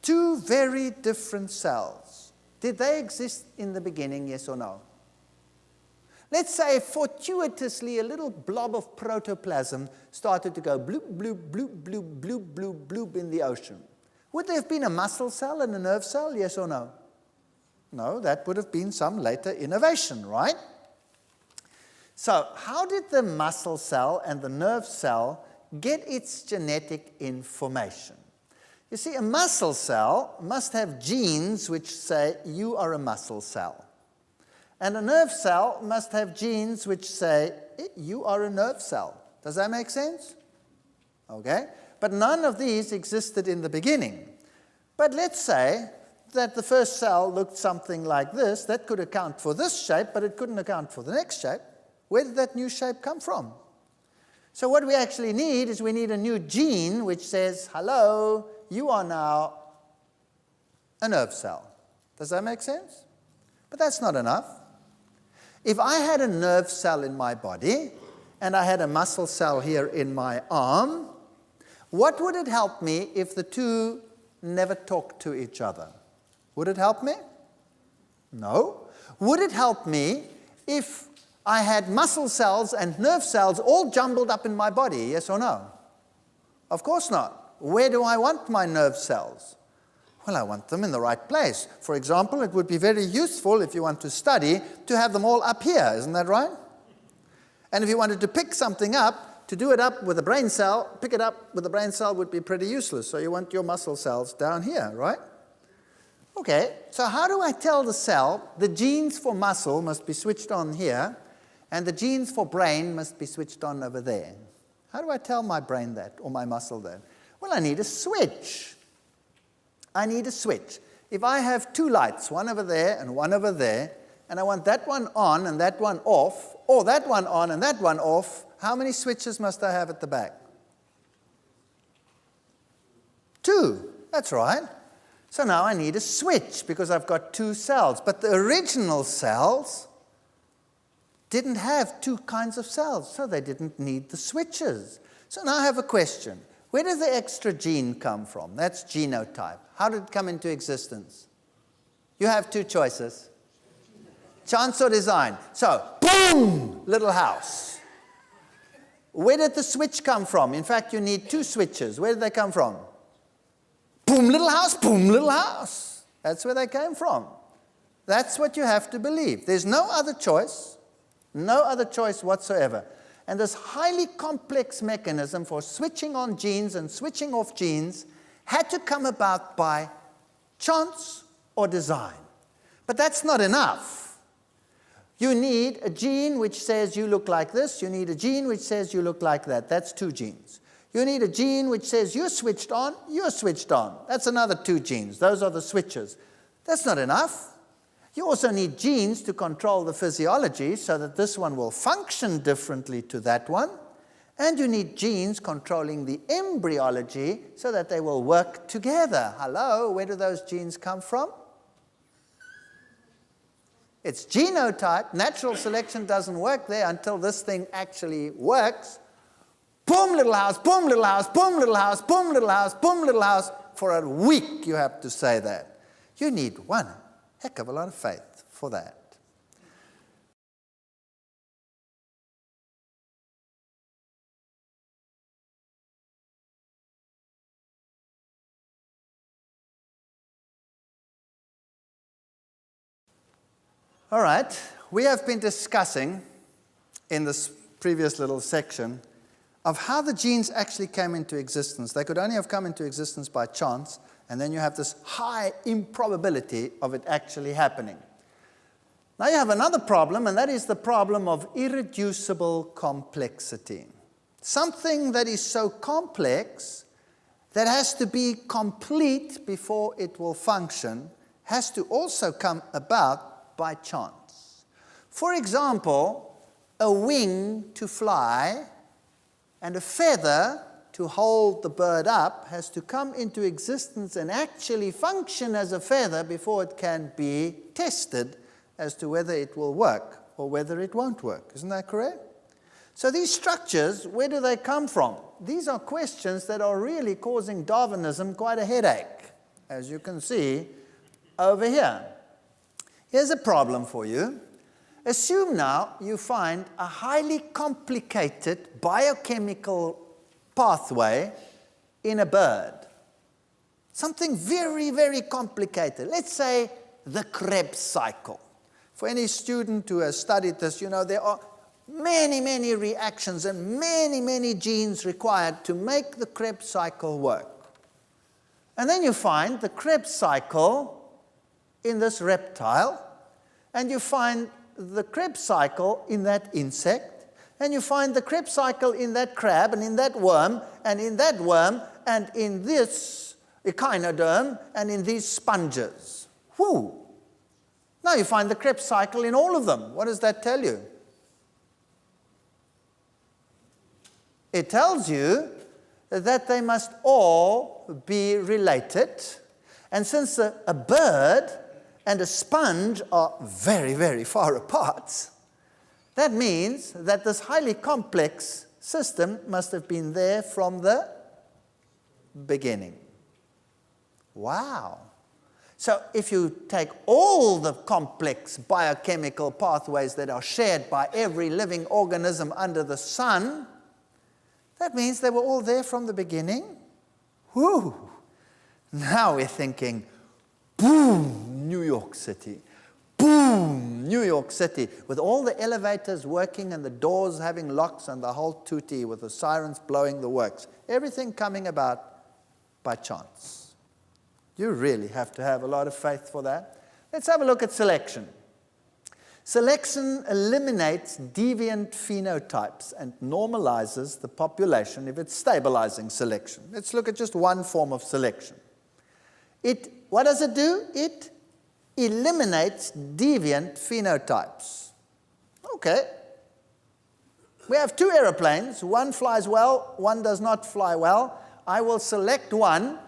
Two very different cells. Did they exist in the beginning, yes or no? Let's say fortuitously a little blob of protoplasm started to go bloop, bloop, bloop, bloop, bloop, bloop, bloop in the ocean. Would there have been a muscle cell and a nerve cell, yes or no? No, that would have been some later innovation, right? So how did the muscle cell and the nerve cell get its genetic information? You see, a muscle cell must have genes which say you are a muscle cell. And a nerve cell must have genes which say you are a nerve cell. Does that make sense? Okay. But none of these existed in the beginning. But let's say that the first cell looked something like this. That could account for this shape, but it couldn't account for the next shape. Where did that new shape come from? So what we actually need is we need a new gene which says, hello, you are now a nerve cell. Does that make sense? But that's not enough. If I had a nerve cell in my body and I had a muscle cell here in my arm, what would it help me if the two never talked to each other? Would it help me? No. Would it help me if I had muscle cells and nerve cells all jumbled up in my body, yes or no? Of course not. Where do I want my nerve cells? Well, I want them in the right place. For example, it would be very useful if you want to study to have them all up here, isn't that right? And if you wanted to pick something up, to do it up with a brain cell, pick it up with a brain cell would be pretty useless. So you want your muscle cells down here, right? Okay, so how do I tell the cell the genes for muscle must be switched on here and the genes for brain must be switched on over there? How do I tell my brain that or my muscle that? Well, I need a switch. I need a switch. If I have two lights, one over there and one over there, and I want that one on and that one off, or that one on and that one off, how many switches must I have at the back? Two. That's right. So now I need a switch because I've got two cells. But the original cells didn't have two kinds of cells, so they didn't need the switches. So now I have a question. Where does the extra gene come from? That's genotype. How did it come into existence? You have two choices. Chance or design. So, boom, little house. Where did the switch come from? In fact, you need two switches. Where did they come from? Boom, little house, boom, little house. That's where they came from. That's what you have to believe. There's no other choice whatsoever. And this highly complex mechanism for switching on genes and switching off genes had to come about by chance or design. But that's not enough. You need a gene which says you look like this. You need a gene which says you look like that. That's two genes. You need a gene which says you're switched on. That's another two genes. Those are the switches. That's not enough. You also need genes to control the physiology so that this one will function differently to that one. And you need genes controlling the embryology so that they will work together. Hello, where do those genes come from? It's genotype. Natural selection doesn't work there until this thing actually works. Boom, little house, boom, little house, boom, little house, boom, little house, boom, little house. For a week you have to say that. You need one heck of a lot of faith for that. All right, we have been discussing in this previous little section of how the genes actually came into existence. They could only have come into existence by chance, and then you have this high improbability of it actually happening. Now you have another problem, and that is the problem of irreducible complexity. Something that is so complex that has to be complete before it will function has to also come about by chance. For example, a wing to fly and a feather to hold the bird up has to come into existence and actually function as a feather before it can be tested as to whether it will work or whether it won't work. Isn't that correct? So these structures, where do they come from? These are questions that are really causing Darwinism quite a headache, as you can see over here. Here's a problem for you. Assume now you find a highly complicated biochemical pathway in a bird. Something very, very complicated. Let's say the Krebs cycle. For any student who has studied this, you know there are many, many reactions and many, many genes required to make the Krebs cycle work. And then you find the Krebs cycle in this reptile, and you find the Krebs cycle in that insect, and you find the Krebs cycle in that crab, and in that worm, and in that worm, and in this echinoderm, and in these sponges. Whoo! Now you find the Krebs cycle in all of them. What does that tell you? It tells you that they must all be related, and since a bird and a sponge are very, very far apart, that means that this highly complex system must have been there from the beginning. Wow. So if you take all the complex biochemical pathways that are shared by every living organism under the sun, that means they were all there from the beginning? Whew. Now we're thinking, boom, New York City. Boom, New York City. With all the elevators working and the doors having locks and the whole tutti with the sirens blowing the works. Everything coming about by chance. You really have to have a lot of faith for that. Let's have a look at selection. Selection eliminates deviant phenotypes and normalizes the population if it's stabilizing selection. Let's look at just one form of selection. What does it do? It eliminates deviant phenotypes. Okay. We have two aeroplanes. One flies well, one does not fly well. I will select one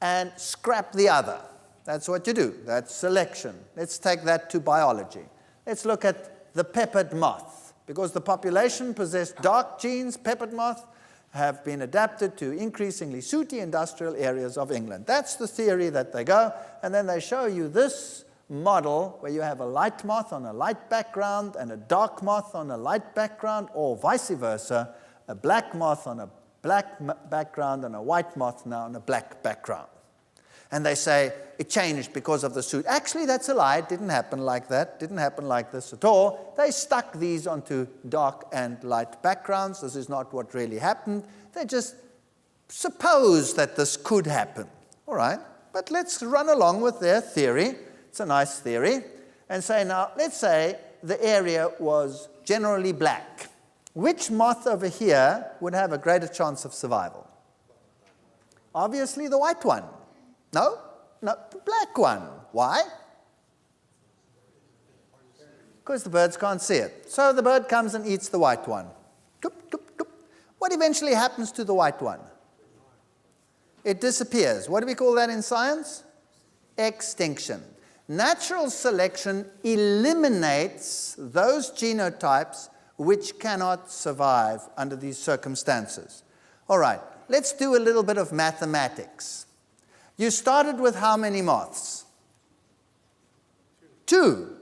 and scrap the other. That's what you do. That's selection. Let's take that to biology. Let's look at the peppered moth. Because the population possessed dark genes, peppered moth have been adapted to increasingly sooty industrial areas of England. That's the theory that they go. And then they show you this model where you have a light moth on a light background and a dark moth on a light background, or vice versa, a black moth on a black background and a white moth now on a black background. And they say it changed because of the suit. Actually, that's a lie. It didn't happen like that. It didn't happen like this at all. They stuck these onto dark and light backgrounds. This is not what really happened. They just supposed that this could happen. All right? But let's run along with their theory. It's a nice theory. And say, now, let's say the area was generally black. Which moth over here would have a greater chance of survival? Obviously, the white one. No, the black one. Why? Because the birds can't see it. So the bird comes and eats the white one. Doop, doop, doop. What eventually happens to the white one? It disappears. What do we call that in science? Extinction. Natural selection eliminates those genotypes which cannot survive under these circumstances. All right, let's do a little bit of mathematics. You started with how many moths? 2.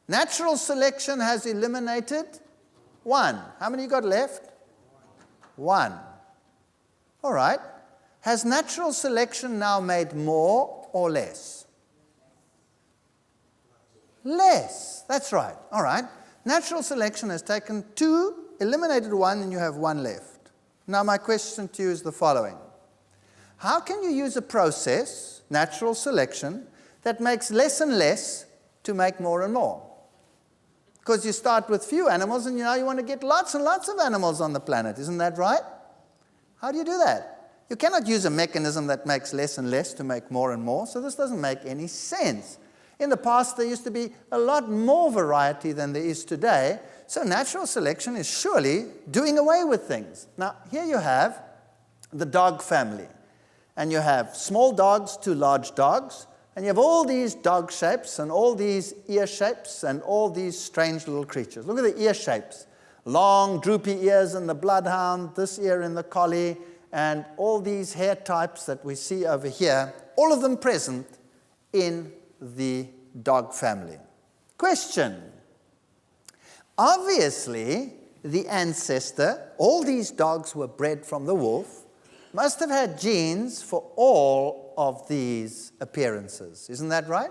Natural selection has eliminated 1. How many you got left? 1. All right. Has natural selection now made more or less? Less. That's right. All right. Natural selection has taken 2, eliminated 1, and you have 1 left. Now my question to you is the following. How can you use a process, natural selection, that makes less and less to make more and more? Because you start with few animals and now you want to get lots and lots of animals on the planet. Isn't that right? How do you do that? You cannot use a mechanism that makes less and less to make more and more, so this doesn't make any sense. In the past, there used to be a lot more variety than there is today, so natural selection is surely doing away with things. Now, here you have the dog family, and you have small dogs to large dogs, and you have all these dog shapes and all these ear shapes and all these strange little creatures. Look at the ear shapes. Long, droopy ears in the bloodhound, this ear in the collie, and all these hair types that we see over here, all of them present in the dog family. Question. Obviously, the ancestor, all these dogs were bred from the wolf, must have had genes for all of these appearances. Isn't that right?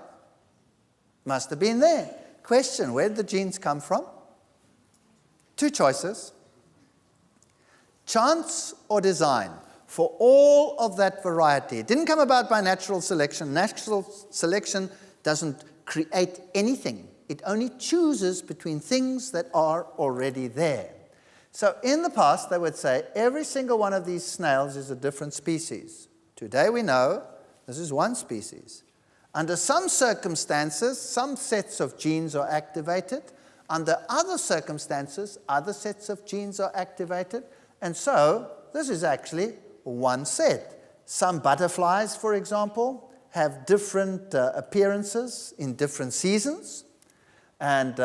Must have been there. Question, where did the genes come from? 2 choices. Chance or design for all of that variety. It didn't come about by natural selection. Natural selection doesn't create anything. It only chooses between things that are already there. So in the past, they would say every single one of these snails is a different species. Today we know this is one species. Under some circumstances, some sets of genes are activated. Under other circumstances, other sets of genes are activated. And so, this is actually one set. Some butterflies, for example, have different appearances in different seasons. And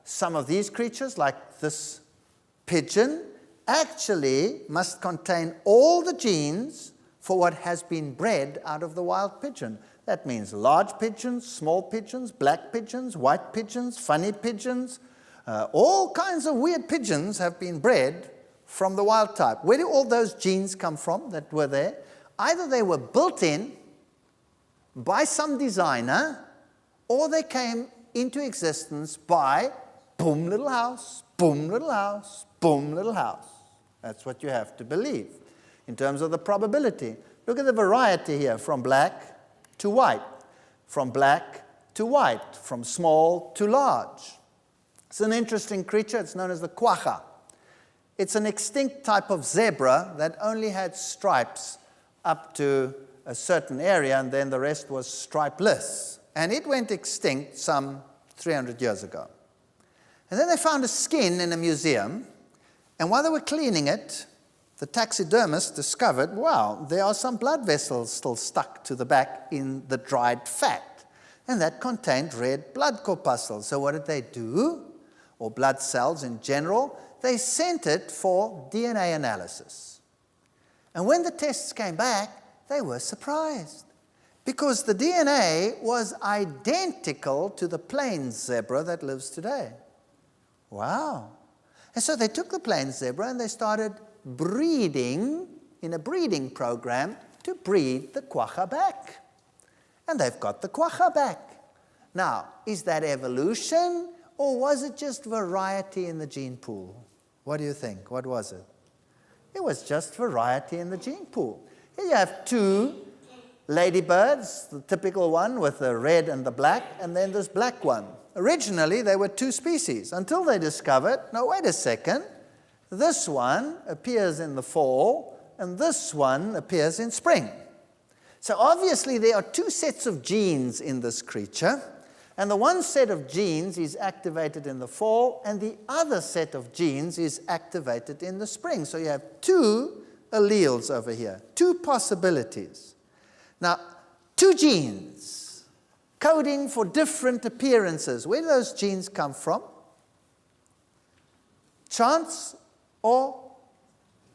some of these creatures, like this pigeon, actually must contain all the genes for what has been bred out of the wild pigeon. That means large pigeons, small pigeons, black pigeons, white pigeons, funny pigeons. All kinds of weird pigeons have been bred from the wild type. Where do all those genes come from that were there? Either they were built in by some designer, or they came into existence by boom, little house, boom, little house, boom, little house. That's what you have to believe in terms of the probability. Look at the variety here, from black to white, from black to white, from small to large. It's an interesting creature. It's known as the quagga. It's an extinct type of zebra that only had stripes up to a certain area, and then the rest was stripeless. And it went extinct some 300 years ago. And then they found a skin in a museum, and while they were cleaning it, the taxidermist discovered, wow, there are some blood vessels still stuck to the back in the dried fat. And that contained red blood corpuscles. So what did they do? Or blood cells in general? They sent it for DNA analysis. And when the tests came back, they were surprised, because the DNA was identical to the plains zebra that lives today. Wow. And so they took the plains zebra and they started breeding in a breeding program to breed the quagga back. And they've got the quagga back. Now, is that evolution, or was it just variety in the gene pool? What do you think? What was it? It was just variety in the gene pool. Here you have 2 ladybirds, the typical one with the red and the black, and then this black one. Originally, they were 2 species until they discovered, no, wait a second, this one appears in the fall, and this one appears in spring. So obviously, there are 2 sets of genes in this creature, And the one set of genes is activated in the fall, and the other set of genes is activated in the spring. So you have two alleles over here, two possibilities. Now, two genes coding for different appearances. Where do those genes come from? Chance or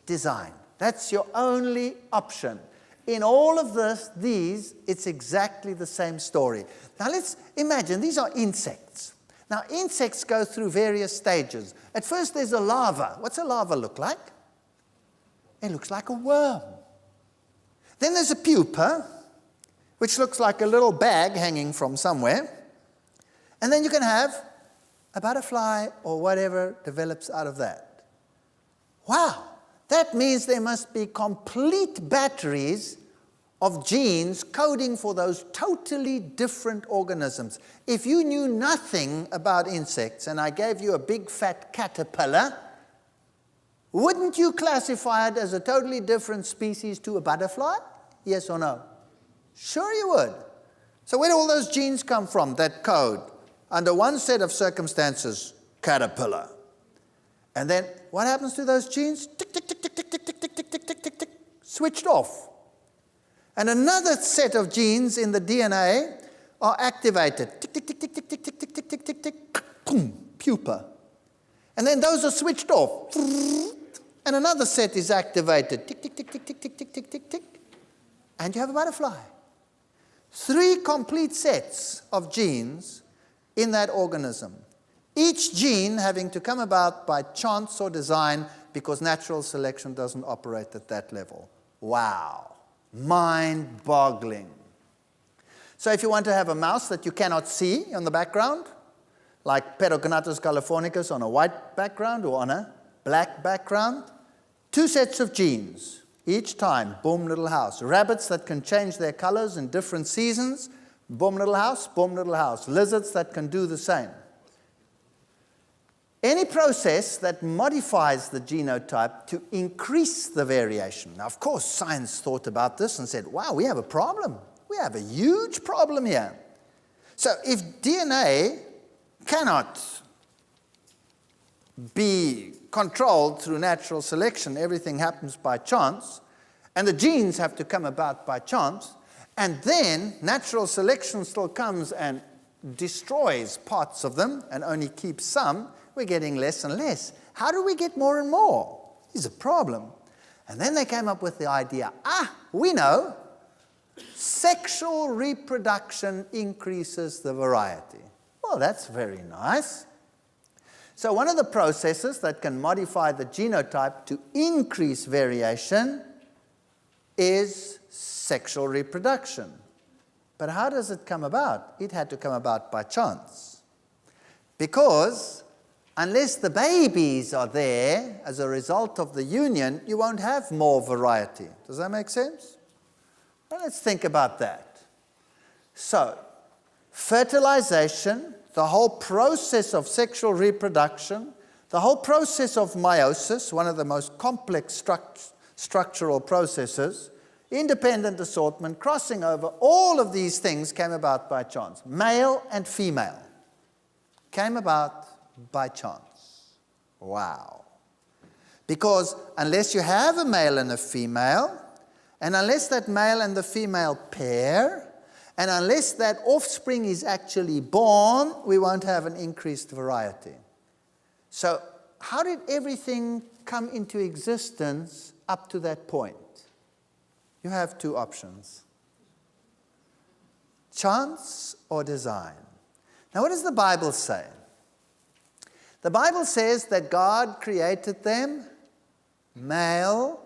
design. That's your only option. In all of these, it's exactly the same story. Now let's imagine, these are insects. Now insects go through various stages. At first there's a larva. What's a larva look like? It looks like a worm. Then there's a pupa, which looks like a little bag hanging from somewhere. And then you can have a butterfly or whatever develops out of that. Wow! That means there must be complete batteries of genes coding for those totally different organisms. If you knew nothing about insects and I gave you a big fat caterpillar, wouldn't you classify it as a totally different species to a butterfly? Yes or no? Sure you would. So where do all those genes come from that code? Under one set of circumstances, caterpillar. And then what happens to those genes? Tick, tick, tick, tick, tick, tick, tick, tick, tick, tick, tick, tick, tick, switched off. And another set of genes in the DNA are activated. Tick, tick, tick, tick, tick, tick, tick, tick, tick, tick, tick, tick, boom, pupa. And then those are switched off. And another set is activated. Tick, tick, tick, tick, tick, tick, tick, tick, tick, tick. And you have a butterfly. 3 complete sets of genes in that organism. Each gene having to come about by chance or design because natural selection doesn't operate at that level. Wow. Mind-boggling. So if you want to have a mouse that you cannot see on the background, like Pedognathus californicus on a white background or on a black background, 2 sets of genes. Each time, boom, little house. Rabbits that can change their colors in different seasons, boom, little house, boom, little house. Lizards that can do the same. Any process that modifies the genotype to increase the variation. Now, of course, science thought about this and said, wow, we have a problem. We have a huge problem here. So if DNA cannot be controlled through natural selection, everything happens by chance, and the genes have to come about by chance, and then natural selection still comes and destroys parts of them and only keeps some, we're getting less and less. How do we get more and more? Is a problem. And then they came up with the idea, we know, sexual reproduction increases the variety. Well, that's very nice. So one of the processes that can modify the genotype to increase variation is sexual reproduction. But how does it come about? It had to come about by chance. Because unless the babies are there as a result of the union, you won't have more variety. Does that make sense? Well, let's think about that. So, fertilization, the whole process of sexual reproduction, the whole process of meiosis, one of the most complex structural processes, independent assortment, crossing over, all of these things came about by chance. Male and female came about by chance. Wow. Because unless you have a male and a female, and unless that male and the female pair, and unless that offspring is actually born, we won't have an increased variety. So how did everything come into existence up to that point? You have 2 options. Chance or design. Now what does the Bible say? The Bible says that God created them male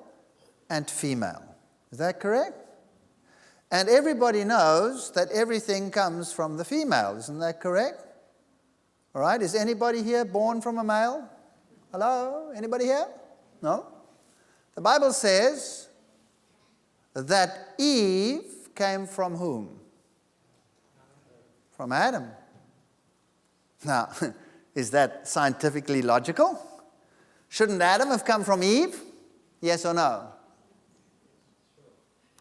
and female. Is that correct? And everybody knows that everything comes from the female. Isn't that correct? All right. Is anybody here born from a male? Hello? Anybody here? No? The Bible says that Eve came from whom? From Adam. Now, is that scientifically logical? Shouldn't Adam have come from Eve? Yes or no?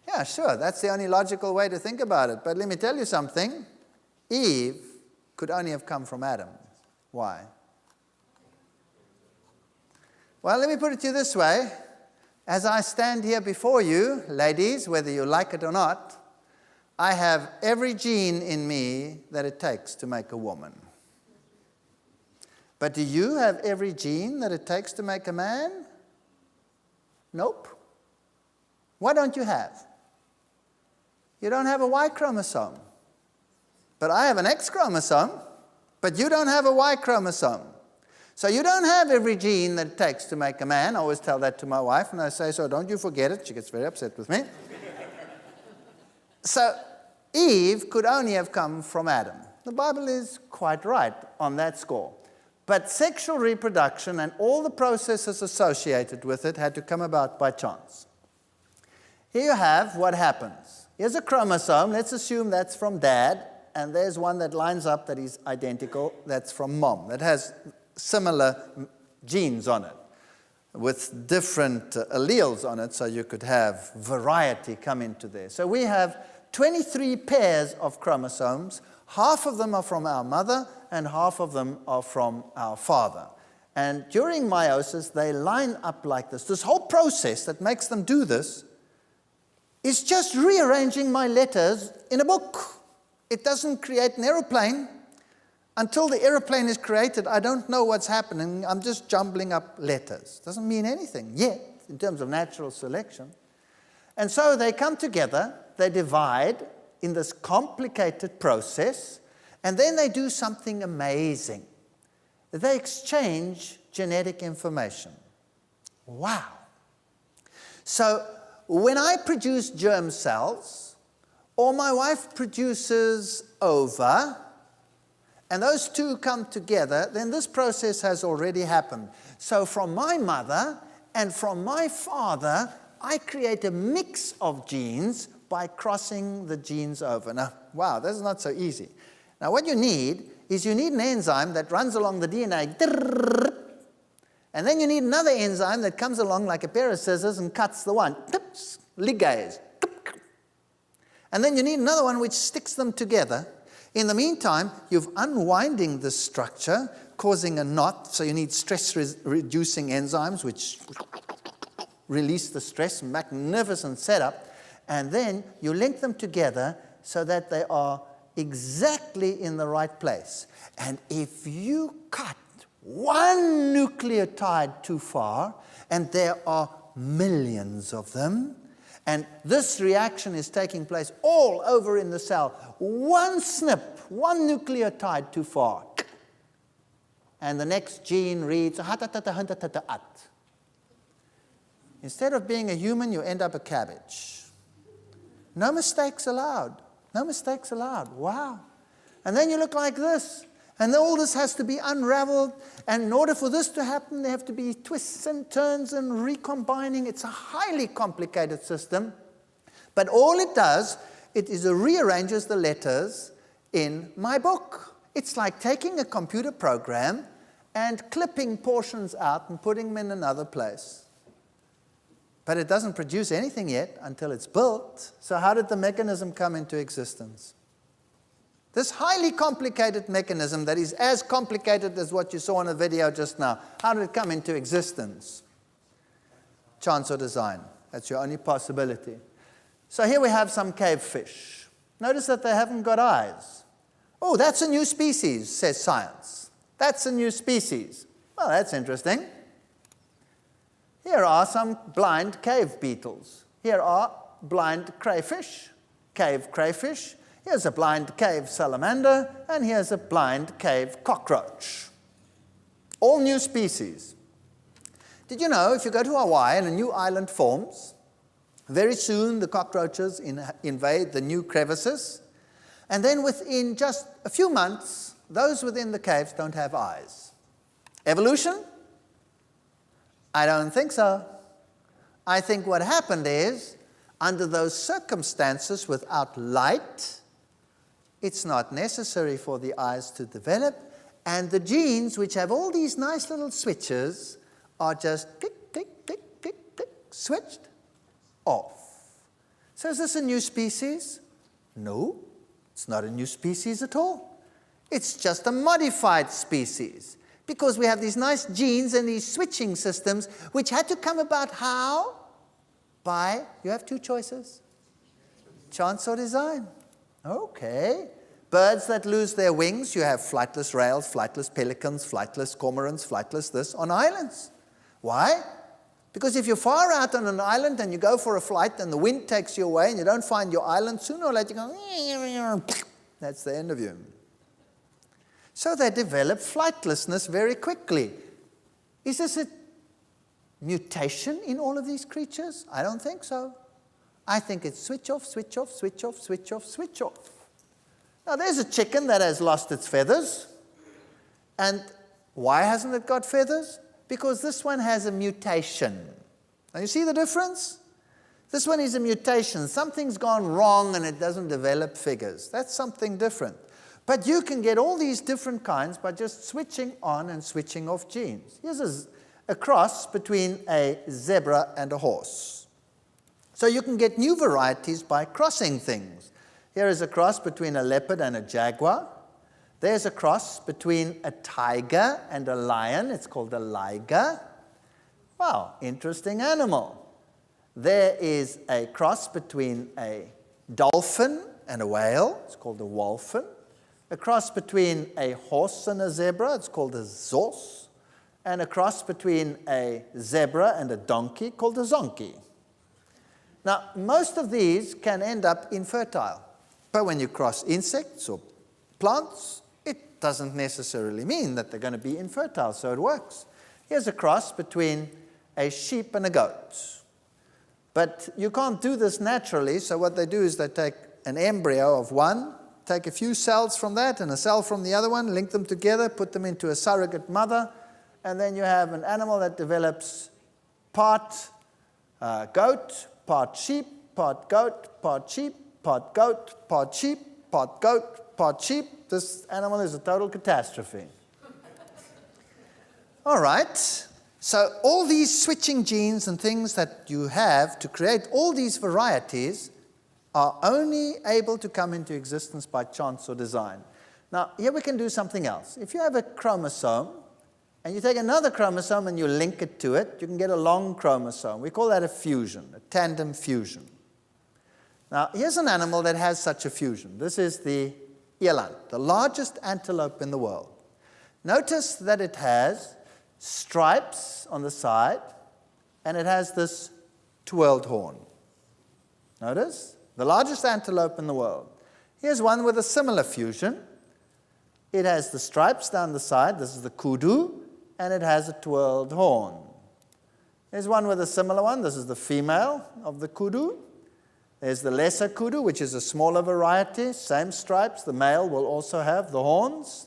Yeah, sure. That's the only logical way to think about it. But let me tell you something. Eve could only have come from Adam. Why? Well, let me put it to you this way. As I stand here before you, ladies, whether you like it or not, I have every gene in me that it takes to make a woman. But do you have every gene that it takes to make a man? Nope. What don't you have? You don't have a Y chromosome. But I have an X chromosome, but you don't have a Y chromosome. So you don't have every gene that it takes to make a man. I always tell that to my wife, and I say, so don't you forget it. She gets very upset with me. So Eve could only have come from Adam. The Bible is quite right on that score. But sexual reproduction and all the processes associated with it had to come about by chance. Here you have what happens. Here's a chromosome. Let's assume that's from dad. And there's one that lines up that is identical. That's from mom. That has similar genes on it with different alleles on it, so you could have variety come into there. So we have 23 pairs of chromosomes. Half of them are from our mother and half of them are from our father. And during meiosis, they line up like this. This whole process that makes them do this is just rearranging my letters in a book. It doesn't create an aeroplane. Until the aeroplane is created, I don't know what's happening. I'm just jumbling up letters. Doesn't mean anything yet in terms of natural selection. And so they come together, they divide in this complicated process, and then they do something amazing. They exchange genetic information. Wow. So when I produce germ cells, or my wife produces ova, and those two come together, then this process has already happened. So from my mother and from my father, I create a mix of genes by crossing the genes over. Now, wow, this is not so easy. Now, what you need is you need an enzyme that runs along the DNA, and then you need another enzyme that comes along like a pair of scissors and cuts the one, ligase. And then you need another one which sticks them together. In the meantime, you're unwinding the structure, causing a knot, so you need stress-reducing enzymes which release the stress, magnificent setup, and then you link them together so that they are exactly in the right place. And if you cut one nucleotide too far, and there are millions of them, and this reaction is taking place all over in the cell. One snip, one nucleotide too far. And the next gene reads, at. Instead of being a human, you end up a cabbage. No mistakes allowed. No mistakes allowed. Wow. And then you look like this. And all this has to be unraveled. And in order for this to happen, there have to be twists and turns and recombining. It's a highly complicated system. But all it does, it rearranges the letters in my book. It's like taking a computer program and clipping portions out and putting them in another place. But it doesn't produce anything yet until it's built. So how did the mechanism come into existence? This highly complicated mechanism that is as complicated as what you saw in the video just now, how did it come into existence? Chance or design. That's your only possibility. So here we have some cave fish. Notice that they haven't got eyes. Oh, that's a new species, says science. That's a new species. Well, that's interesting. Here are some blind cave beetles. Here are blind crayfish, cave crayfish. Here's a blind cave salamander, and here's a blind cave cockroach. All new species. Did you know if you go to Hawaii and a new island forms, very soon the cockroaches invade the new crevices, and then within just a few months, those within the caves don't have eyes. Evolution? I don't think so. I think what happened is, under those circumstances without light, it's not necessary for the eyes to develop, and the genes, which have all these nice little switches, are just tick, tick, tick, tick, tick, switched off. So is this a new species? No, it's not a new species at all. It's just a modified species. Because we have these nice genes and these switching systems, which had to come about how? By, you have two choices. Chance or design. Okay. Birds that lose their wings, you have flightless rails, flightless pelicans, flightless cormorants, flightless this on islands. Why? Because if you're far out on an island and you go for a flight and the wind takes you away and you don't find your island, sooner or later you go, that's the end of you. So they develop flightlessness very quickly. Is this a mutation in all of these creatures? I don't think so. I think it's switch off, switch off, switch off, switch off, switch off. Now there's a chicken that has lost its feathers. And why hasn't it got feathers? Because this one has a mutation. Now you see the difference? This one is a mutation. Something's gone wrong and it doesn't develop figures. That's something different. But you can get all these different kinds by just switching on and switching off genes. Here's a cross between a zebra and a horse. So you can get new varieties by crossing things. Here is a cross between a leopard and a jaguar. There's a cross between a tiger and a lion. It's called a liger. Wow, interesting animal. There is a cross between a dolphin and a whale. It's called a whalphin. A cross between a horse and a zebra. It's called a zos. And a cross between a zebra and a donkey called a zonkey. Now, most of these can end up infertile. But when you cross insects or plants, it doesn't necessarily mean that they're going to be infertile, so it works. Here's a cross between a sheep and a goat. But you can't do this naturally, so what they do is they take an embryo of one, take a few cells from that and a cell from the other one, link them together, put them into a surrogate mother, and then you have an animal that develops part goat, part sheep, part goat, part sheep, part goat, part sheep, part goat, part sheep. This animal is a total catastrophe. All right. So all these switching genes and things that you have to create all these varieties are only able to come into existence by chance or design. Now, here we can do something else. If you have a chromosome, and you take another chromosome and you link it to it, you can get a long chromosome. We call that a fusion, a tandem fusion. Now, here's an animal that has such a fusion. This is the eland, the largest antelope in the world. Notice that it has stripes on the side, and it has this twirled horn. Notice? The largest antelope in the world. Here's one with a similar fusion. It has the stripes down the side. This is the kudu, and it has a twirled horn. There's one with a similar one. This is the female of the kudu. There's the lesser kudu, which is a smaller variety. Same stripes. The male will also have the horns.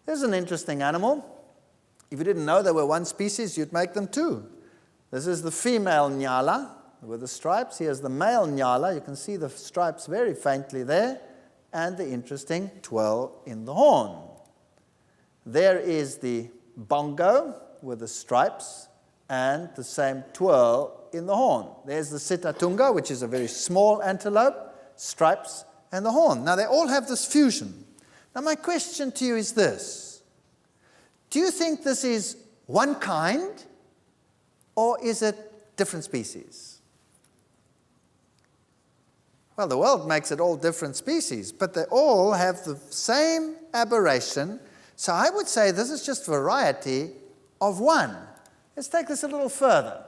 There's an interesting animal. If you didn't know there were one species, you'd make them two. This is the female nyala with the stripes. Here's the male nyala. You can see the stripes very faintly there, and the interesting twirl in the horn. There is the bongo with the stripes and the same twirl in the horn. There's the sitatunga, which is a very small antelope, stripes and the horn. Now, they all have this fusion. Now, my question to you is this. Do you think this is one kind, or is it different species? Well, the world makes it all different species, but they all have the same aberration. So I would say this is just variety of one. Let's take this a little further.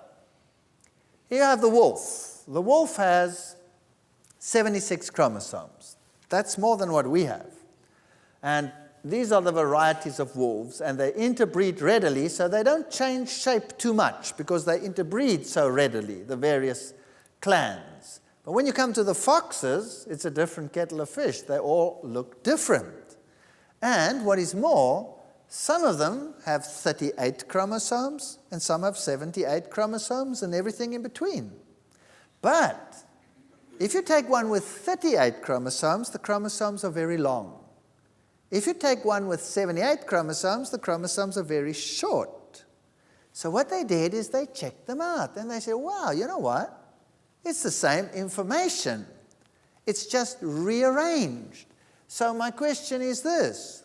Here you have the wolf. The wolf has 76 chromosomes. That's more than what we have. And these are the varieties of wolves, and they interbreed readily, so they don't change shape too much because they interbreed so readily, the various clans. But when you come to the foxes, it's a different kettle of fish. They all look different. And what is more, some of them have 38 chromosomes, and some have 78 chromosomes, and everything in between. But if you take one with 38 chromosomes, the chromosomes are very long. If you take one with 78 chromosomes, the chromosomes are very short. So what they did is they checked them out, and they said, wow, you know what? It's the same information. It's just rearranged. So my question is this.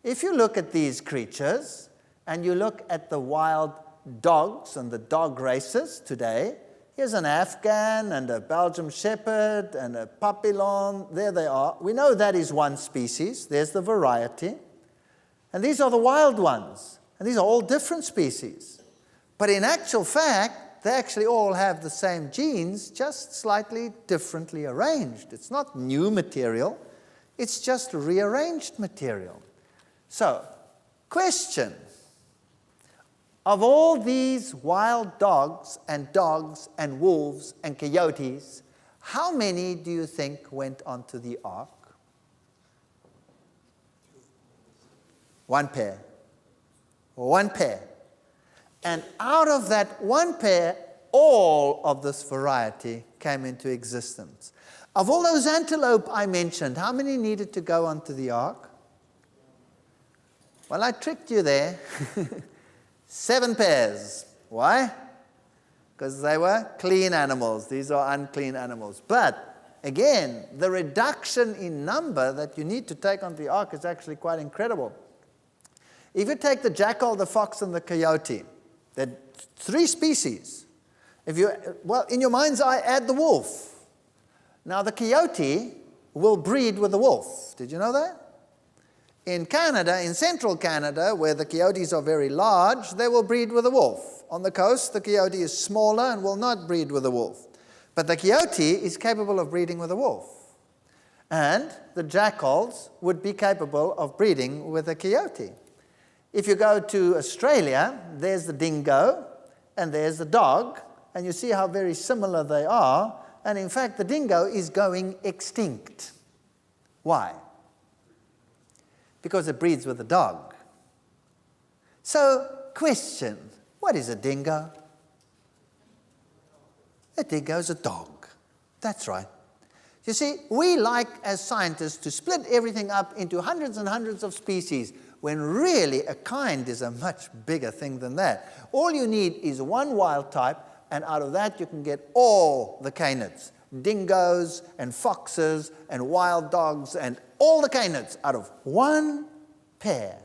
If you look at these creatures, and you look at the wild dogs and the dog races today, here's an Afghan and a Belgian Shepherd and a Papillon. There they are. We know that is one species. There's the variety. And these are the wild ones. And these are all different species. But in actual fact, they actually all have the same genes, just slightly differently arranged. It's not new material. It's just rearranged material. So, question. Of all these wild dogs and wolves and coyotes, how many do you think went onto the ark? One pair. One pair. And out of that one pair, all of this variety came into existence. Of all those antelope I mentioned, how many needed to go onto the ark? Well, I tricked you there. 7 pairs. Why? Because they were clean animals. These are unclean animals. But, again, the reduction in number that you need to take onto the ark is actually quite incredible. If you take the jackal, the fox, and the coyote, they're 3 species. In your mind's eye, add the wolf. Now, the coyote will breed with the wolf. Did you know that? In Canada, in central Canada, where the coyotes are very large, they will breed with a wolf. On the coast, the coyote is smaller and will not breed with a wolf. But the coyote is capable of breeding with a wolf. And the jackals would be capable of breeding with a coyote. If you go to Australia, there's the dingo and there's the dog, and you see how very similar they are. And in fact, the dingo is going extinct. Why? Because it breeds with a dog. So, question, what is a dingo? A dingo is a dog. That's right. You see, we like, as scientists, to split everything up into hundreds and hundreds of species, when really a kind is a much bigger thing than that. All you need is one wild type, and out of that you can get all the canids. Dingoes and foxes and wild dogs and all the canids out of one pair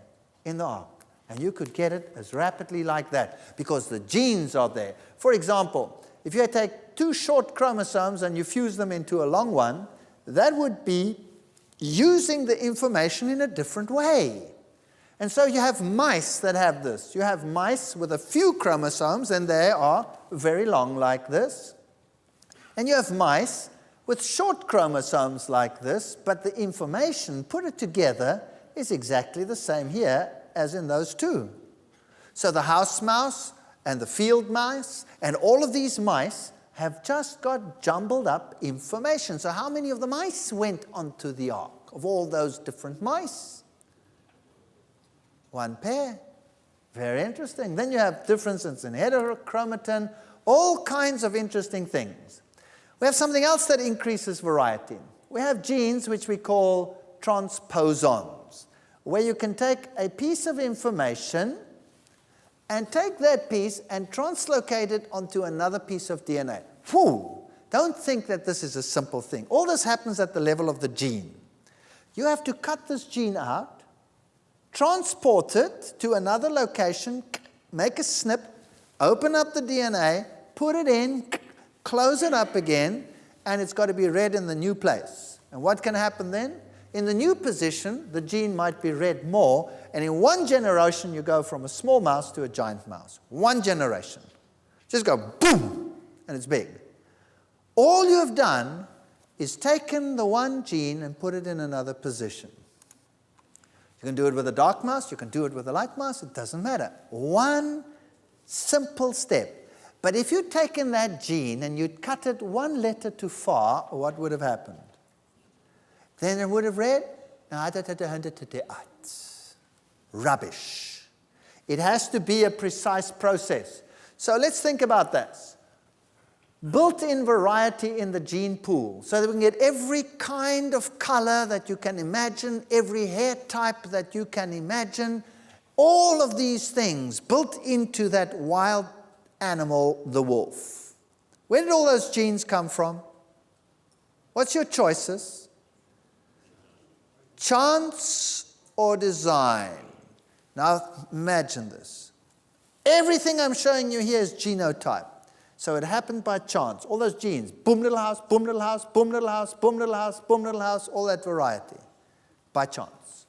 in the ark. And you could get it as rapidly like that because the genes are there. For example, if you take 2 short chromosomes and you fuse them into a long one, that would be using the information in a different way. And so you have mice that have this. You have mice with a few chromosomes, and they are very long like this. And you have mice with short chromosomes like this, but the information, put it together, is exactly the same here as in those 2. So the house mouse and the field mice and all of these mice have just got jumbled up information. So how many of the mice went onto the ark of all those different mice? 1 pair. Very interesting. Then you have differences in heterochromatin, all kinds of interesting things. We have something else that increases variety. We have genes which we call transposons, where you can take a piece of information and take that piece and translocate it onto another piece of DNA. Whew! Don't think that this is a simple thing. All this happens at the level of the gene. You have to cut this gene out, transport it to another location, make a snip, open up the DNA, put it in, close it up again, and it's got to be read in the new place. And what can happen then? In the new position, the gene might be read more, and in 1 generation, you go from a small mouse to a giant mouse. 1 generation. Just go boom, and it's big. All you have done is taken the one gene and put it in another position. You can do it with a dark mouse, you can do it with a light mouse, it doesn't matter. 1 simple step. But if you'd taken that gene and you'd cut it 1 letter too far, what would have happened? Then it would have read, rubbish. It has to be a precise process. So let's think about this. Built-in variety in the gene pool, so that we can get every kind of color that you can imagine, every hair type that you can imagine, all of these things built into that wild animal, the wolf. Where did all those genes come from? What's your choices? Chance or design. Now imagine this. Everything I'm showing you here is genotype. So it happened by chance. All those genes, boom little house, boom little house, boom little house, boom little house, boom little house, all that variety, by chance.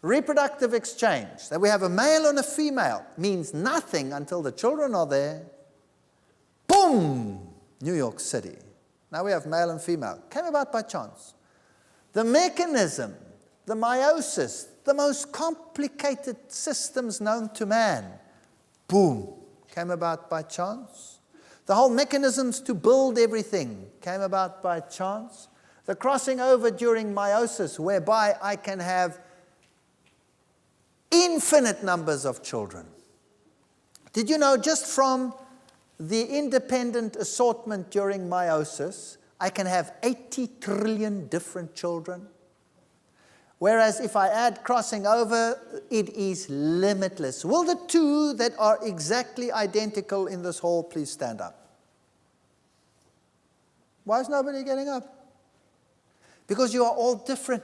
Reproductive exchange, that we have a male and a female, means nothing until the children are there. Boom! New York City. Now we have male and female. Came about by chance. The mechanism, the meiosis, the most complicated systems known to man, boom, came about by chance. The whole mechanisms to build everything came about by chance. The crossing over during meiosis, whereby I can have infinite numbers of children. Did you know just from the independent assortment during meiosis, I can have 80 trillion different children? Whereas if I add crossing over, it is limitless. Will the two that are exactly identical in this hall please stand up? Why is nobody getting up? Because you are all different.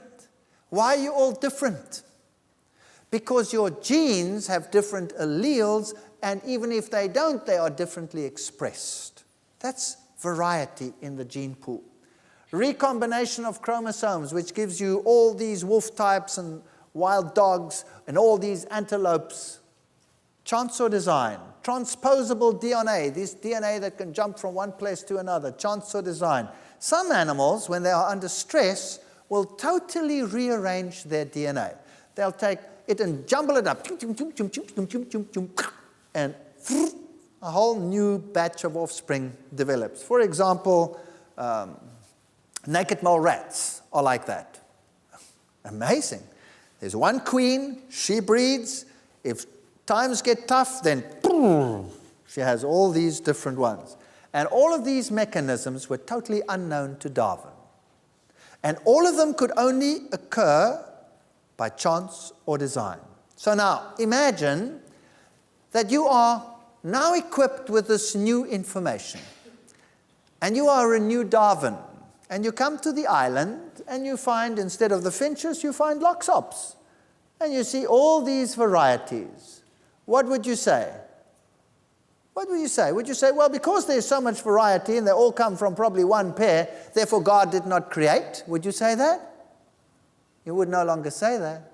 Why are you all different? Because your genes have different alleles, and even if they don't, they are differently expressed. That's variety in the gene pool. Recombination of chromosomes, which gives you all these wolf types and wild dogs and all these antelopes. Chance or design. Transposable DNA, this DNA that can jump from one place to another. Chance or design. Some animals, when they are under stress, will totally rearrange their DNA. They'll take it and jumble it up, and a whole new batch of offspring develops. For example, naked mole rats are like that. Amazing. There's one queen, she breeds. If times get tough, then she has all these different ones. And all of these mechanisms were totally unknown to Darwin. And all of them could only occur by chance or design. So now, imagine that you are now equipped with this new information. And you are a new Darwin. And you come to the island, and you find, instead of the finches, you find loxops. And you see all these varieties. What would you say? What would you say? Would you say, well, because there's so much variety, and they all come from probably one pair, therefore God did not create? Would you say that? You would no longer say that.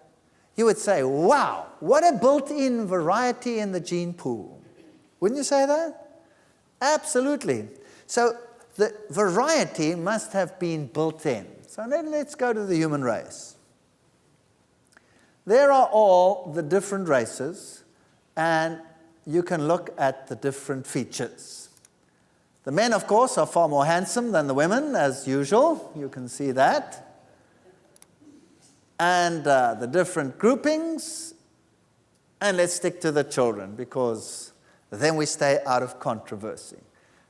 You would say, wow, what a built-in variety in the gene pool. Wouldn't you say that? Absolutely. So the variety must have been built in. So then let's go to the human race. There are all the different races, and you can look at the different features. The men, of course, are far more handsome than the women, as usual. You can see that. And the different groupings. And let's stick to the children, because then we stay out of controversy.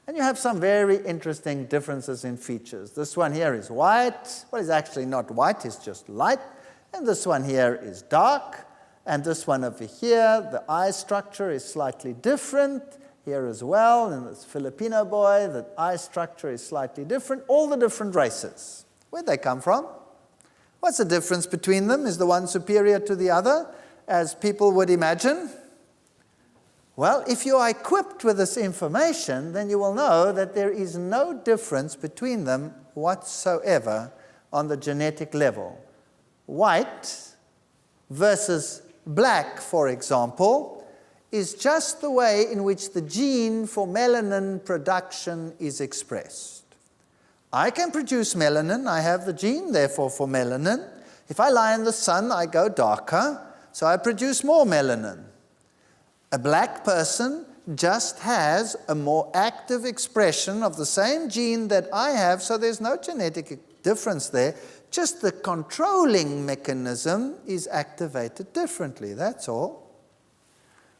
And you have some very interesting differences in features. This one here is white. Well, it's actually not white, it's just light. And this one here is dark. And this one over here, the eye structure is slightly different. Here as well, and this Filipino boy, the eye structure is slightly different. All the different races. Where'd they come from? What's the difference between them? Is the one superior to the other, as people would imagine? Well, if you are equipped with this information, then you will know that there is no difference between them whatsoever on the genetic level. White versus black, for example, is just the way in which the gene for melanin production is expressed. I can produce melanin. I have the gene, therefore, for melanin. If I lie in the sun, I go darker, so I produce more melanin. A black person just has a more active expression of the same gene that I have, so there's no genetic difference there. Just the controlling mechanism is activated differently, that's all.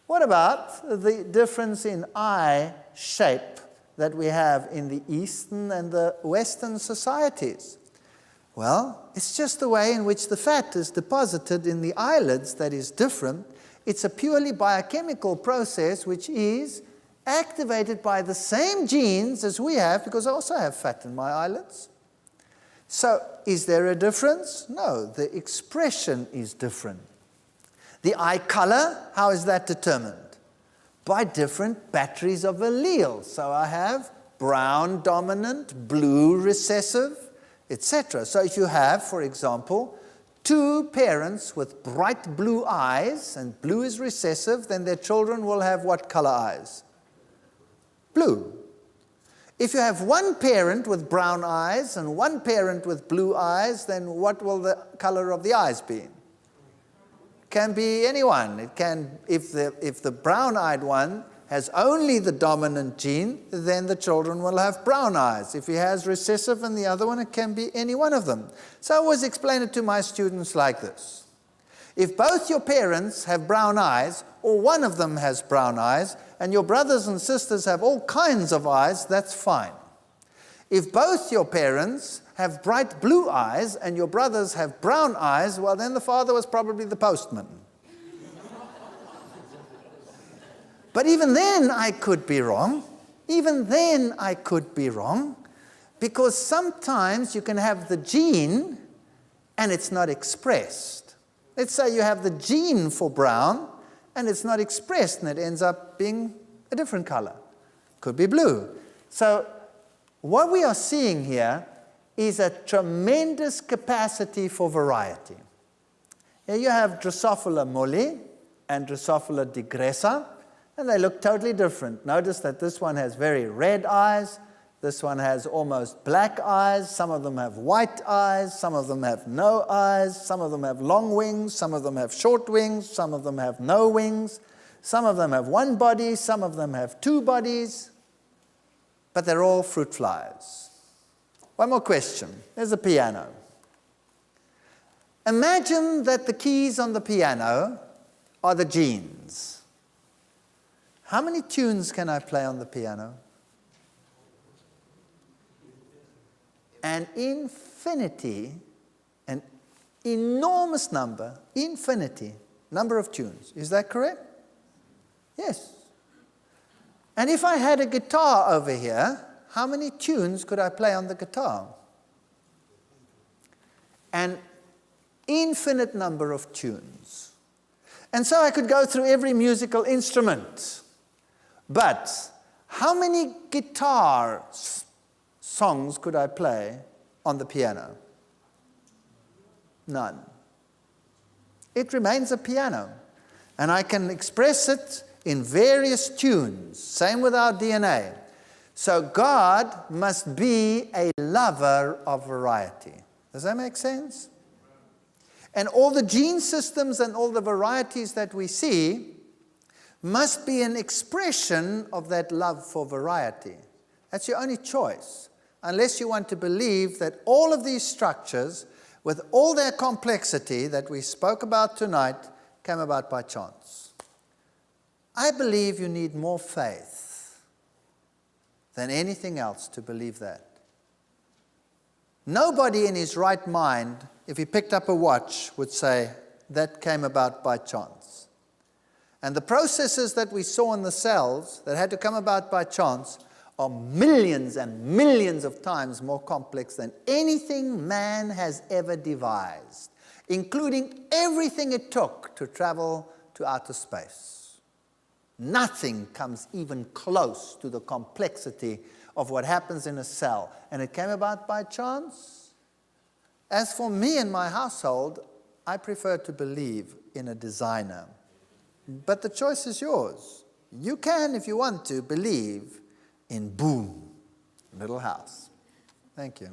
What about the difference in eye shape that we have in the Eastern and the Western societies? Well, it's just the way in which the fat is deposited in the eyelids that is different. It's a purely biochemical process which is activated by the same genes as we have, because I also have fat in my eyelids. So, is there a difference? No, the expression is different. The eye color, how is that determined? By different batteries of alleles. So I have brown dominant, blue recessive, etc. So if you have, for example, two parents with bright blue eyes, and blue is recessive, then their children will have what color eyes? Blue. If you have one parent with brown eyes and one parent with blue eyes, then what will the color of the eyes be? Can be anyone. It can, if the brown-eyed one has only the dominant gene, then the children will have brown eyes. If he has recessive and the other one, it can be any one of them. So I always explain it to my students like this. If both your parents have brown eyes, or one of them has brown eyes, and your brothers and sisters have all kinds of eyes, that's fine. If both your parents have bright blue eyes and your brothers have brown eyes, well, then the father was probably the postman. But even then, I could be wrong. Even then, I could be wrong. Because sometimes you can have the gene and it's not expressed. Let's say you have the gene for brown and it's not expressed and it ends up being a different color. Could be blue. So what we are seeing here is a tremendous capacity for variety. Here you have Drosophila molli and Drosophila digressa, and they look totally different. Notice that this one has very red eyes, this one has almost black eyes, some of them have white eyes, some of them have no eyes, some of them have long wings, some of them have short wings, some of them have no wings, some of them have one body, some of them have two bodies, but they're all fruit flies. One more question. There's a piano. Imagine that the keys on the piano are the genes. How many tunes can I play on the piano? An infinity, an enormous number, number of tunes. Is that correct? Yes. And if I had a guitar over here, how many tunes could I play on the guitar? An infinite number of tunes. And so I could go through every musical instrument. But how many guitar songs could I play on the piano? None. It remains a piano. And I can express it in various tunes. Same with our DNA. So God must be a lover of variety. Does that make sense? And all the gene systems and all the varieties that we see must be an expression of that love for variety. That's your only choice, unless you want to believe that all of these structures, with all their complexity that we spoke about tonight, came about by chance. I believe you need more faith than anything else to believe that. Nobody in his right mind, if he picked up a watch, would say that came about by chance. And the processes that we saw in the cells that had to come about by chance are millions and millions of times more complex than anything man has ever devised, including everything it took to travel to outer space. Nothing comes even close to the complexity of what happens in a cell. And it came about by chance. As for me and my household, I prefer to believe in a designer. But the choice is yours. You can, if you want to, believe in boom, little house. Thank you.